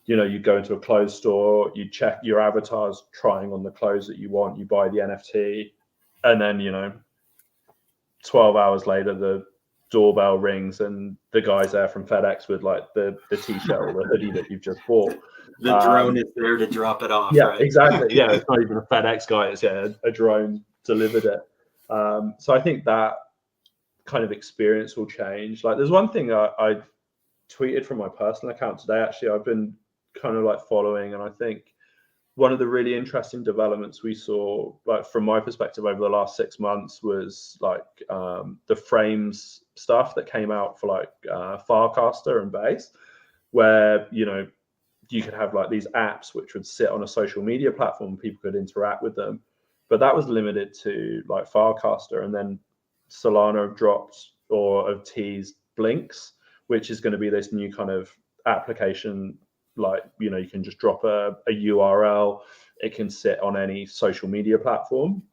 Speaker 2: you'd go into a clothes store, you'd check your avatars trying on the clothes that you want, you buy the NFT, and then, 12 hours later, the doorbell rings and the guy's there from FedEx with like the t-shirt or the hoodie that you've just bought.
Speaker 1: The drone is there to drop it off.
Speaker 2: Yeah,
Speaker 1: right?
Speaker 2: exactly. Yeah, it's not even a FedEx guy. It's a drone delivered it. So I think that kind of experience will change. Like, there's one thing I tweeted from my personal account today. Actually, I've been kind of like following, and I think one of the really interesting developments we saw, like from my perspective over the last 6 months, was like the frames stuff that came out for like Farcaster and Base, where you could have like these apps which would sit on a social media platform, people could interact with them, but that was limited to like Farcaster. And then Solana have dropped or have teased Blinks, which is going to be this new kind of application. Like, you can just drop a URL, it can sit on any social media platform.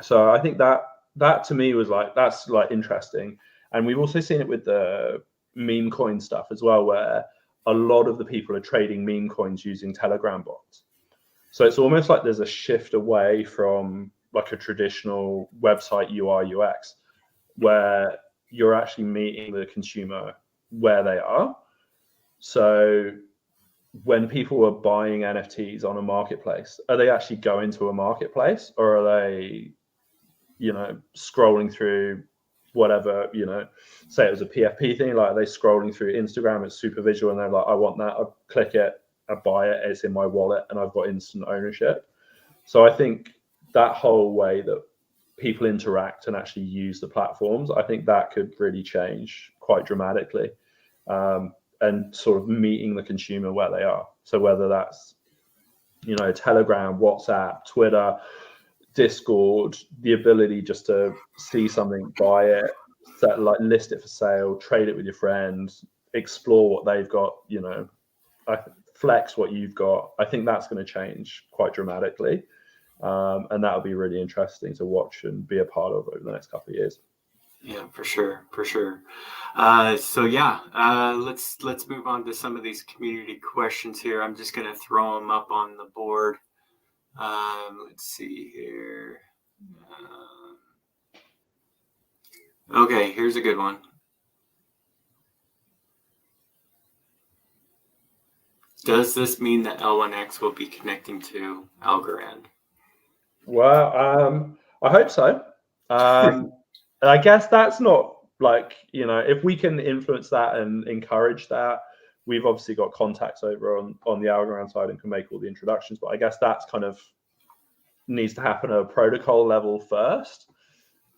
Speaker 2: So I think that to me was like, that's like interesting. And we've also seen it with the meme coin stuff as well, where a lot of the people are trading meme coins using Telegram bots. So it's almost like there's a shift away from like a traditional website UI UX, where you're actually meeting the consumer where they are. So when people are buying NFTs on a marketplace, are they actually going to a marketplace, or are they, scrolling through whatever, say it was a PFP thing, like are they scrolling through Instagram, it's super visual, and they're like, I want that, I click it, I buy it, it's in my wallet, and I've got instant ownership. So I think that whole way that people interact and actually use the platforms, I think that could really change quite dramatically. And sort of meeting the consumer where they are. So whether that's, Telegram, WhatsApp, Twitter, Discord, the ability just to see something, buy it, list it for sale, trade it with your friends, explore what they've got, flex what you've got. I think that's going to change quite dramatically. And that'll be really interesting to watch and be a part of over the next couple of years.
Speaker 1: Yeah, for sure. So yeah, let's move on to some of these community questions here. I'm just going to throw them up on the board. Let's see here. Okay, here's a good one. Does this mean that L1X will be connecting to Algorand?
Speaker 2: Well, I hope so. I guess that's not like, if we can influence that and encourage that, we've obviously got contacts over on the Algorand side and can make all the introductions. But I guess that's kind of needs to happen at a protocol level first.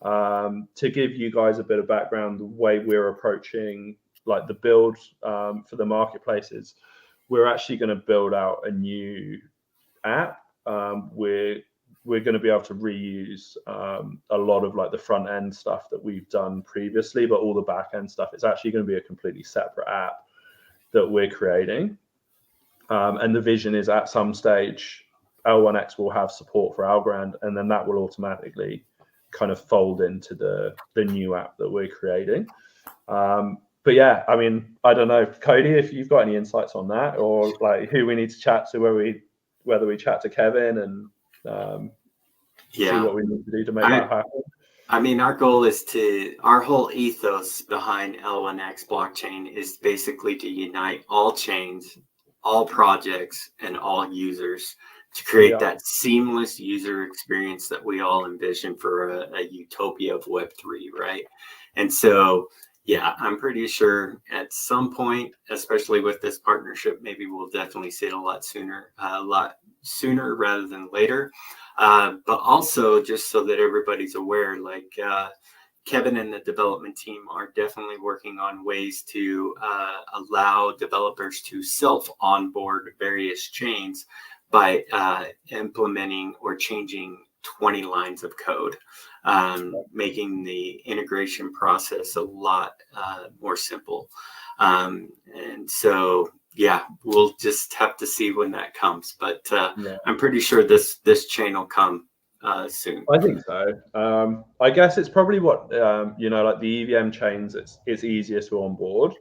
Speaker 2: To give you guys a bit of background, the way we're approaching like the build for the marketplaces, we're actually going to build out a new app. We're going to be able to reuse a lot of like the front end stuff that we've done previously, but all the back end stuff, it's actually going to be a completely separate app that we're creating. And the vision is at some stage, L1X will have support for Algorand, and then that will automatically kind of fold into the new app that we're creating. But yeah, I mean, I don't know, Cody, if you've got any insights on that, or like who we need to chat to, whether we chat to Kevin and see what we need to do to make that happen.
Speaker 1: I mean, our goal is our whole ethos behind L1X blockchain is basically to unite all chains, all projects, and all users to create that seamless user experience that we all envision for a utopia of Web3, right? And so, yeah, I'm pretty sure at some point, especially with this partnership, maybe we'll definitely see it a lot sooner rather than later. But also, just so that everybody's aware, like Kevin and the development team are definitely working on ways to allow developers to self-onboard various chains by implementing or changing 20 lines of code, making the integration process a lot more simple. And so, yeah, we'll just have to see when that comes. But I'm pretty sure this chain will come soon.
Speaker 2: I think so. I guess it's probably what like the EVM chains. It's easiest to onboard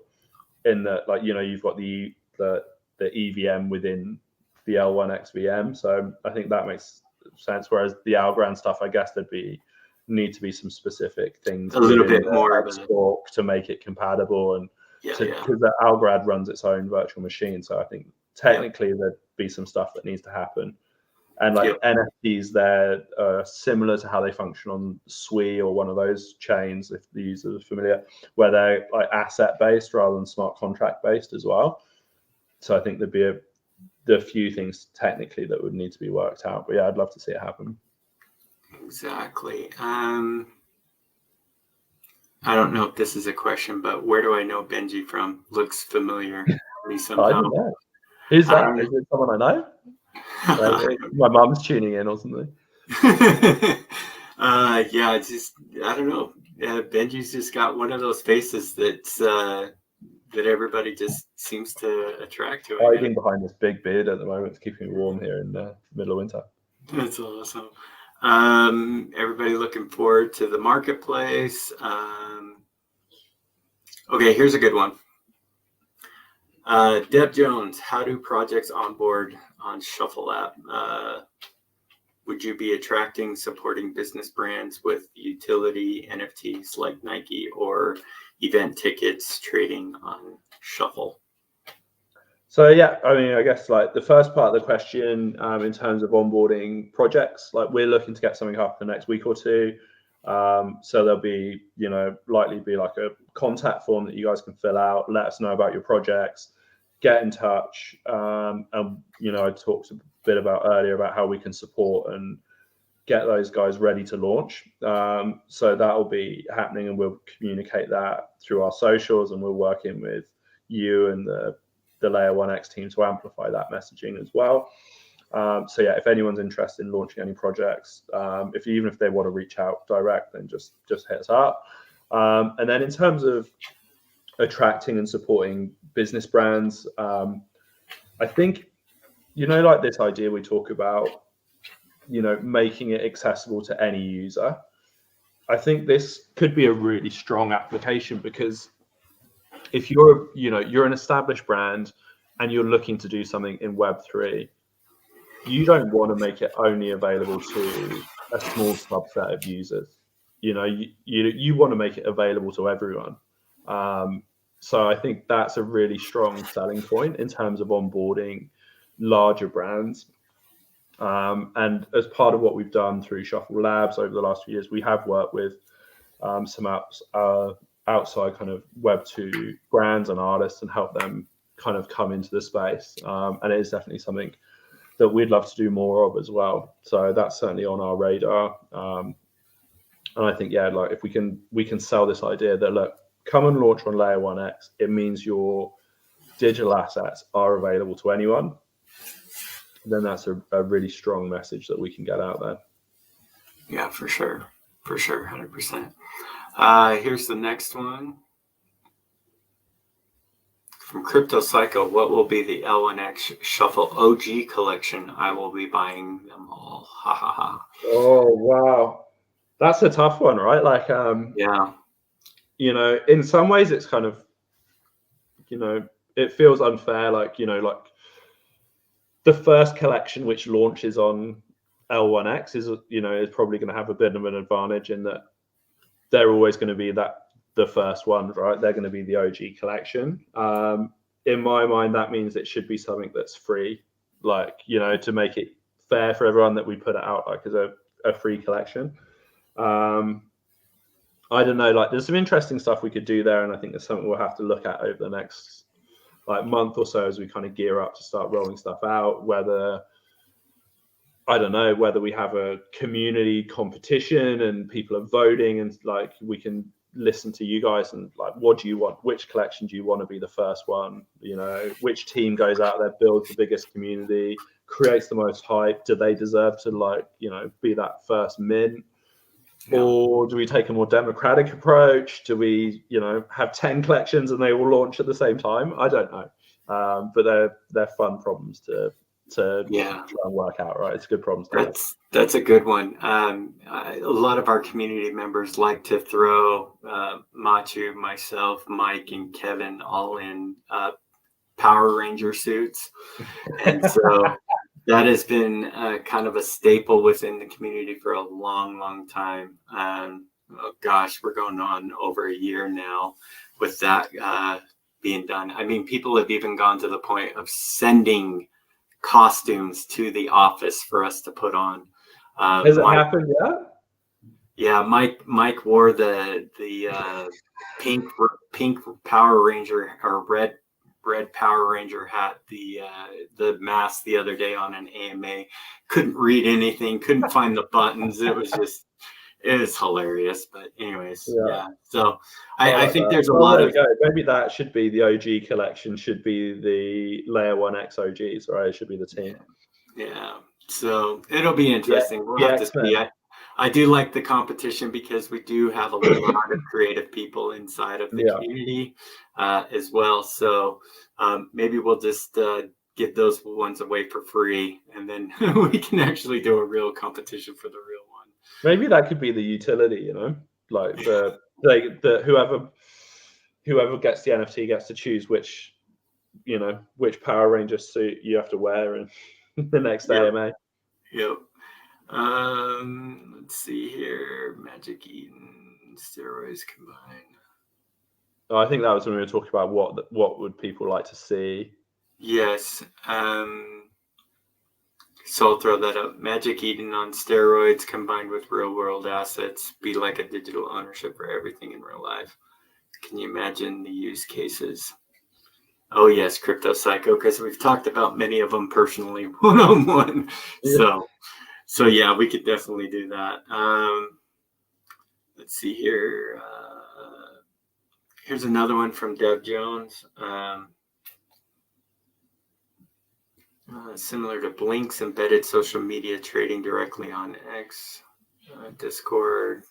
Speaker 2: in that, like, you've got the EVM within the L1X VM. So I think that makes sense. Whereas the Algorand stuff, I guess need to be some specific things
Speaker 1: a little bit more
Speaker 2: to make it compatible, and because
Speaker 1: yeah.
Speaker 2: the Algorand runs its own virtual machine. So I think technically there'd be some stuff that needs to happen. And like NFTs, they're similar to how they function on Sui or one of those chains, if the users are familiar, where they're like asset based rather than smart contract based as well. So I think there'd be the few things technically that would need to be worked out. But yeah, I'd love to see it happen.
Speaker 1: Exactly. I don't know if this is a question, but where do I know Benji from? Looks familiar to me somehow.
Speaker 2: I don't know. Who's that? Is it someone I know? My mom's tuning in or something.
Speaker 1: I don't know. Benji's just got one of those faces that everybody just seems to attract to.
Speaker 2: Hiding behind this big beard at the moment. It's keeping me warm here in the middle of winter.
Speaker 1: That's awesome. Everybody looking forward to the marketplace. Okay, here's a good one. Deb Jones, how do projects onboard on Shuffle app? Would you be attracting, supporting business brands with utility NFTs like Nike or event tickets trading on Shuffle?
Speaker 2: So yeah, I mean, I guess like the first part of the question, in terms of onboarding projects, like we're looking to get something up in the next week or two. So there'll be, likely be like a contact form that you guys can fill out, let us know about your projects, get in touch. And, I talked a bit about earlier about how we can support and get those guys ready to launch. So that'll be happening, and we'll communicate that through our socials, and we're working with you and the Layer 1X team to amplify that messaging as well. So yeah, if anyone's interested in launching any projects, even if they want to reach out direct, then just hit us up. And then in terms of attracting and supporting business brands, I think, like this idea we talk about, making it accessible to any user. I think this could be a really strong application, because if you're an established brand and you're looking to do something in Web3, you don't want to make it only available to a small subset of users. You want to make it available to everyone. So I think that's a really strong selling point in terms of onboarding larger brands. And as part of what we've done through Shuffle Labs over the last few years, we have worked with some outside kind of Web2 brands and artists and help them kind of come into the space. And it is definitely something that we'd love to do more of as well. So that's certainly on our radar. And I think, like if we can sell this idea that, look, come and launch on Layer 1X, it means your digital assets are available to anyone, then that's a really strong message that we can get out there.
Speaker 1: Yeah, for sure, 100%. Here's the next one from Crypto Psycho. What will be the L1X Shuffle OG collection? I will be buying them all. Ha ha ha.
Speaker 2: Oh wow, that's a tough one, right? Like,
Speaker 1: yeah,
Speaker 2: in some ways it's kind of, it feels unfair. Like, like the first collection which launches on L1X is probably going to have a bit of an advantage in that they're always going to be the first ones, right? They're going to be the OG collection. In my mind, that means it should be something that's free, like, to make it fair for everyone, that we put it out like as a free collection. I don't know, like there's some interesting stuff we could do there, and I think there's something we'll have to look at over the next month or so as we kind of gear up to start rolling stuff out. Whether we have a community competition and people are voting, and like we can listen to you guys and like, what do you want? Which collection do you want to be the first one? You know, which team goes out there, builds the biggest community, creates the most hype? Do they deserve to, like, you know, be that first mint? Yeah. Or do we take a more democratic approach? Do we, you know, have 10 collections and they all launch at the same time? I don't know. But they're fun problems to try and work out, right? It's a good problem to have.
Speaker 1: That's a good one. A lot of our community members like to throw Machu, myself, Mike, and Kevin all in Power Ranger suits, and so that has been kind of a staple within the community for a long time. Oh gosh, we're going on over a year now with that being done. I mean, people have even gone to the point of sending costumes to the office for us to put on.
Speaker 2: Has it happened yet?
Speaker 1: Yeah, Mike wore the pink Power Ranger or red Power Ranger hat, the mask the other day on an AMA. Couldn't read anything, couldn't find the buttons. It was hilarious. But anyways, yeah. So I think there's a lot of.
Speaker 2: Maybe that should be the OG collection. Should be the Layer 1X OGs, right? It should be the team.
Speaker 1: Yeah. So it'll be interesting. We'll have to see. I do like the competition because we do have a lot of creative people inside of the community as well. So maybe we'll just give those ones away for free, and then we can actually do a real competition for the real one.
Speaker 2: Maybe that could be the utility, you know, like the whoever gets the NFT gets to choose which Power Ranger suit you have to wear in the next AMA.
Speaker 1: Yep. Let's see here. Magic Eden, steroids combined.
Speaker 2: Oh, I think that was when we were talking about what would people like to see.
Speaker 1: Yes. So I'll throw that up. Magic Eden on steroids combined with real world assets. Be like a digital ownership for everything in real life. Can you imagine the use cases? Oh yes, Crypto Psycho, because we've talked about many of them personally, one-on-one. Yeah. So yeah, we could definitely do that. Let's see here. Here's another one from Dev Jones. Similar to Blink's embedded social media trading directly on X, Discord.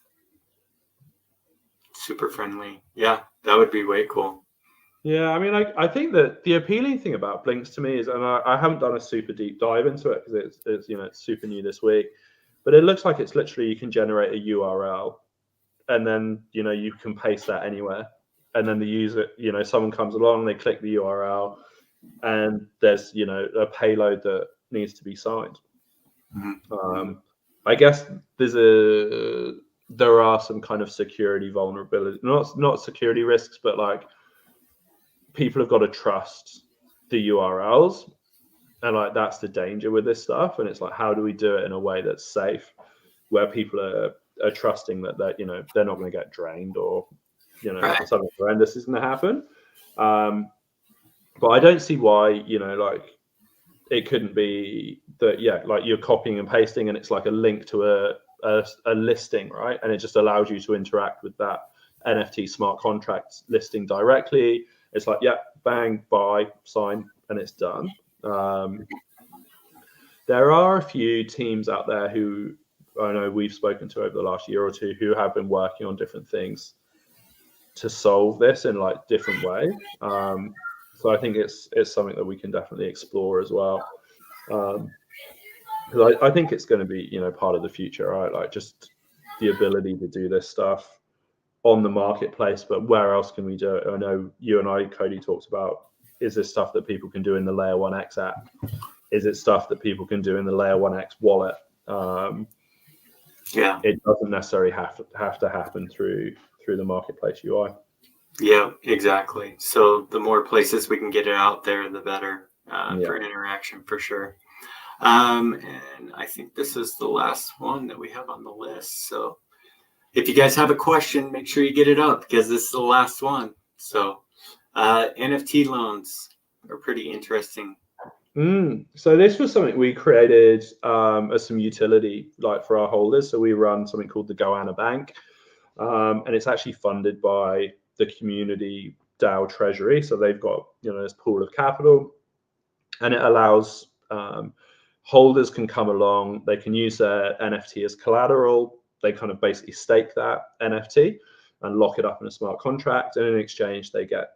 Speaker 1: Super friendly. Yeah, that would be way cool.
Speaker 2: Yeah, I mean, I think that the appealing thing about Blinks to me is, and I haven't done a super deep dive into it because it's it's super new this week, but it looks like it's literally you can generate a URL, and then you can paste that anywhere, and then the user, someone comes along, they click the URL, and there's a payload that needs to be signed. Mm-hmm. I guess there are some kind of security vulnerability, not security risks, but like, people have got to trust the URLs, and like that's the danger with this stuff. And it's like, how do we do it in a way that's safe, where people are trusting that they're not going to get drained, or right, something horrendous is going to happen. But I don't see why like it couldn't be that. Yeah, like you're copying and pasting, and it's like a link to a listing, right? And it just allows you to interact with that NFT smart contract listing directly. It's like, yeah, bang, buy, sign, and it's done. There are a few teams out there who I know we've spoken to over the last year or two who have been working on different things to solve this in like different ways. So I think it's something that we can definitely explore as well. Because I think it's going to be part of the future, right? Like just the ability to do this stuff on the marketplace, but where else can we do it? I know you and I, Cody, talked about, is this stuff that people can do in the Layer 1X app? Is it stuff that people can do in the Layer 1X wallet?
Speaker 1: Yeah,
Speaker 2: it doesn't necessarily have to happen through the marketplace UI.
Speaker 1: Yeah, exactly. So the more places we can get it out there, the better for interaction, for sure. And I think this is the last one that we have on the list. So if you guys have a question, make sure you get it up, because this is the last one. So NFT loans are pretty interesting.
Speaker 2: So this was something we created as some utility, like for our holders. So we run something called the Goanna Bank. and it's actually funded by the community DAO treasury. So they've got, this pool of capital, and it allows holders can come along, they can use their NFT as collateral, they kind of basically stake that NFT and lock it up in a smart contract, and in exchange they get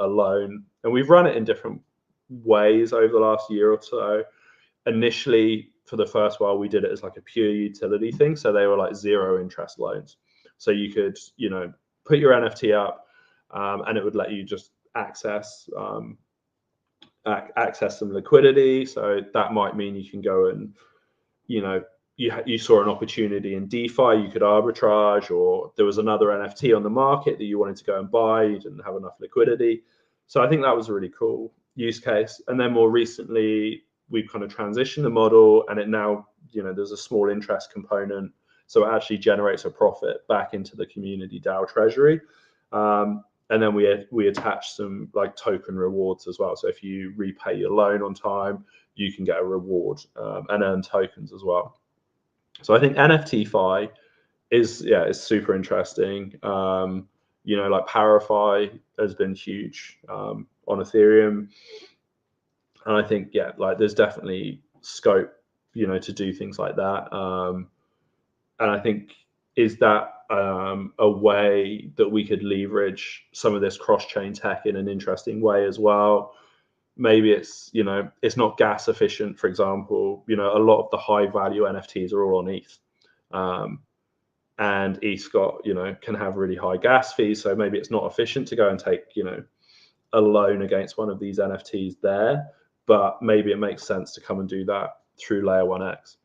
Speaker 2: a loan. And we've run it in different ways over the last year or so. Initially, for the first while, we did it as like a pure utility thing, so they were like 0 interest loans, so you could put your NFT up, and it would let you just access some liquidity. So that might mean you can go and you saw an opportunity in DeFi, you could arbitrage, or there was another NFT on the market that you wanted to go and buy, you didn't have enough liquidity. So I think that was a really cool use case. And then more recently, we've kind of transitioned the model, and it now, there's a small interest component. So it actually generates a profit back into the community DAO treasury. And then we attach some like token rewards as well. So if you repay your loan on time, you can get a reward and earn tokens as well. So I think NFTFi is super interesting. Like Parify has been huge on Ethereum, and I think like there's definitely scope to do things like that. And I think is that a way that we could leverage some of this cross-chain tech in an interesting way as well. Maybe it's it's not gas efficient, for example. A lot of the high value NFTs are all on ETH, and ETH got can have really high gas fees, so maybe it's not efficient to go and take a loan against one of these NFTs there, but maybe it makes sense to come and do that through Layer 1x.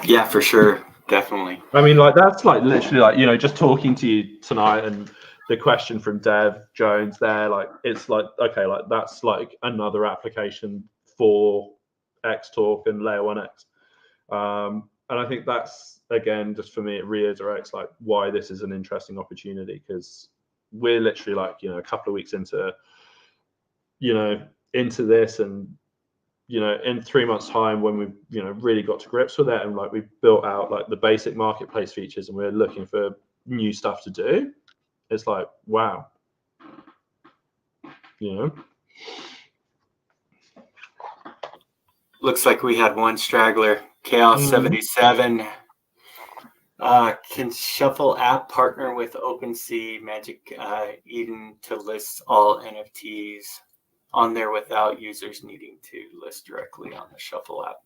Speaker 1: Yeah, for sure. Definitely.
Speaker 2: I mean, like that's like literally like, just talking to you tonight, and the question from Dev Jones there, like it's like, okay, like that's like another application for XTalk and Layer 1x. And I think that's, again, just for me, it reiterates like why this is an interesting opportunity, because we're literally like, a couple of weeks into this, and in 3 months' time, when we've really got to grips with it, and like we've built out like the basic marketplace features, and we're looking for new stuff to do, it's like, wow.
Speaker 1: Looks like we had one straggler. Chaos 77. Can Shuffle app partner with OpenSea Magic Eden to list all NFTs on there without users needing to list directly on the Shuffle app?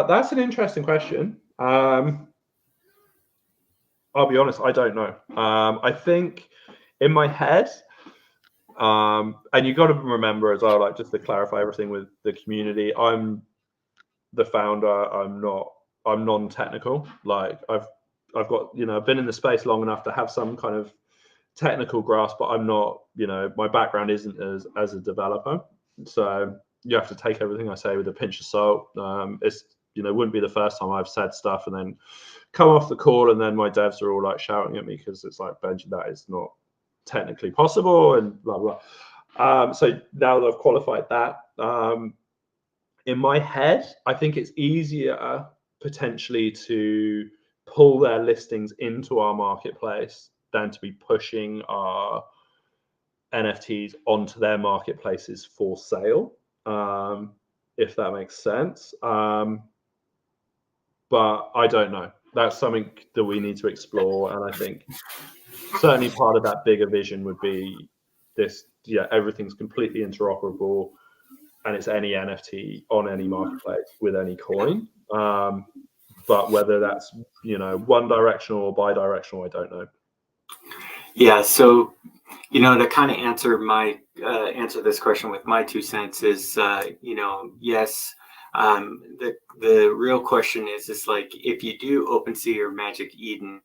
Speaker 2: That's an interesting question. I'll be honest, I don't know. I think in my head, and you got to remember as well, like just to clarify everything with the community, I'm the founder. I'm non-technical. Like I've got, I've been in the space long enough to have some kind of technical grasp, but I'm not, my background isn't as a developer. So you have to take everything I say with a pinch of salt. It's, wouldn't be the first time I've said stuff and then come off the call and then my devs are all like shouting at me because it's like, Benji, that is not technically possible and blah, blah. So now that I've qualified that, in my head, I think it's easier potentially to pull their listings into our marketplace than to be pushing our NFTs onto their marketplaces for sale, if that makes sense. But I don't know. That's something that we need to explore. And I think certainly part of that bigger vision would be this, everything's completely interoperable and it's any NFT on any marketplace with any coin. But whether that's, one directional or bi-directional, I don't know.
Speaker 1: Yeah. So, to kind of answer this question with my 2 cents is, yes. The real question is like, if you do OpenSea or Magic Eden,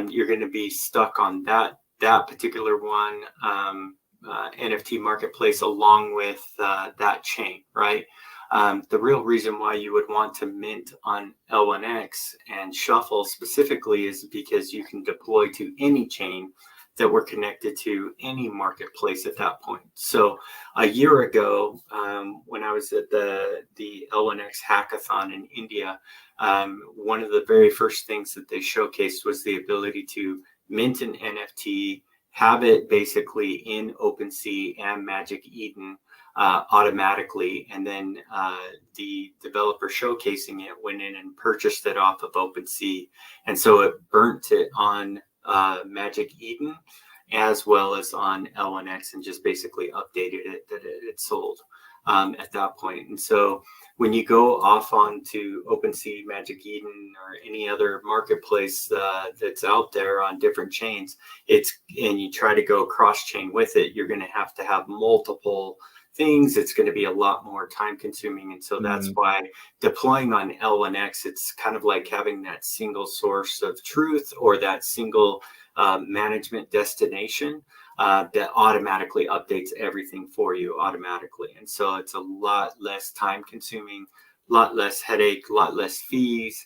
Speaker 1: you're going to be stuck on that particular one NFT marketplace along with that chain, right? The real reason why you would want to mint on L1X and Shuffle specifically is because you can deploy to any chain that were connected to any marketplace at that point. So a year ago, when I was at the L1X hackathon in India, one of the very first things that they showcased was the ability to mint an NFT, have it basically in OpenSea and Magic Eden automatically, and then the developer showcasing it went in and purchased it off of OpenSea, and so it burnt it on Magic Eden as well as on L1X, and just basically updated it that it sold at that point. And so when you go off onto OpenSea, Magic Eden, or any other marketplace that's out there on different chains, and you try to go cross-chain with it, you're going to have multiple things. It's going to be a lot more time consuming. And so that's why deploying on L1X, it's kind of like having that single source of truth, or that single management destination that automatically updates everything for you automatically. And so it's a lot less time consuming, a lot less headache, a lot less fees,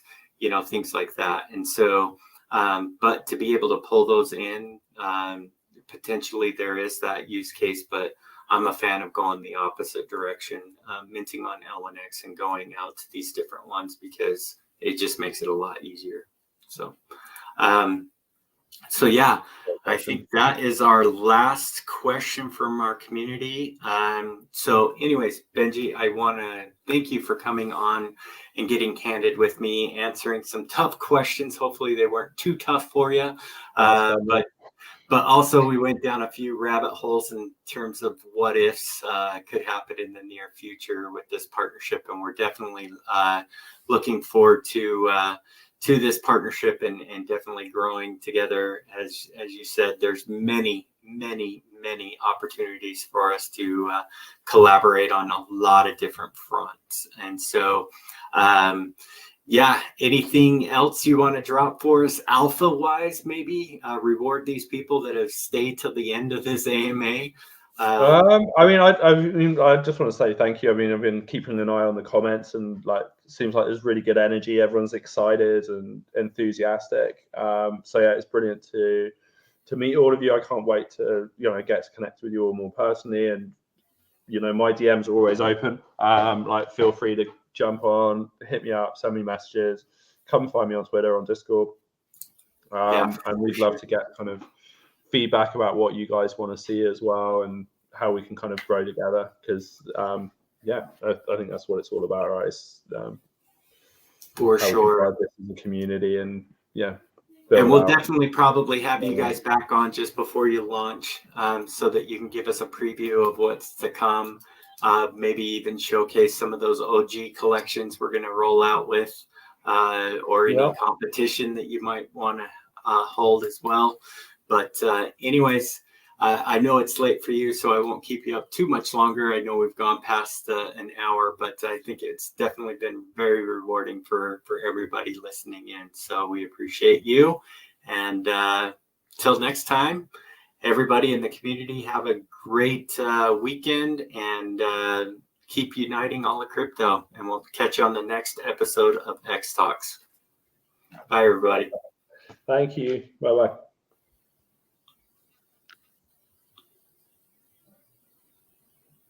Speaker 1: things like that. And so, but to be able to pull those in, potentially there is that use case, but I'm a fan of going the opposite direction, minting on L1X and going out to these different ones, because it just makes it a lot easier. So, yeah, I think that is our last question from our community. So anyways, Benji, I want to thank you for coming on and getting candid with me, answering some tough questions. Hopefully they weren't too tough for you, but also we went down a few rabbit holes in terms of what ifs could happen in the near future with this partnership. And we're definitely looking forward to this partnership and definitely growing together. As you said, there's many opportunities for us to collaborate on a lot of different fronts. And so, anything else you want to drop for us alpha wise, maybe reward these people that have stayed till the end of this AMA?
Speaker 2: I just want to say thank you. I've been keeping an eye on the comments, and seems like there's really good energy. Everyone's excited and enthusiastic. So yeah, it's brilliant to meet all of you. I can't wait to get to connect with you all more personally. And my DMs are always open. Feel free to jump on, hit me up, send me messages, come find me on Twitter, on Discord. And we'd love to get kind of feedback about what you guys want to see as well, and how we can kind of grow together, because I think that's what it's all about, right? It's,
Speaker 1: for sure,
Speaker 2: this is a community, and
Speaker 1: and we'll definitely probably have you guys back on just before you launch, so that you can give us a preview of what's to come, maybe even showcase some of those OG collections we're going to roll out with, or any competition that you might want to hold as well. But anyways, I know it's late for you, so I won't keep you up too much longer. I know we've gone past an hour, but I think it's definitely been very rewarding for everybody listening in. So we appreciate you. And till next time, everybody in the community, have a great weekend, and keep uniting all the crypto. And we'll catch you on the next episode of XTalks. Bye, everybody.
Speaker 2: Thank you. Bye-bye.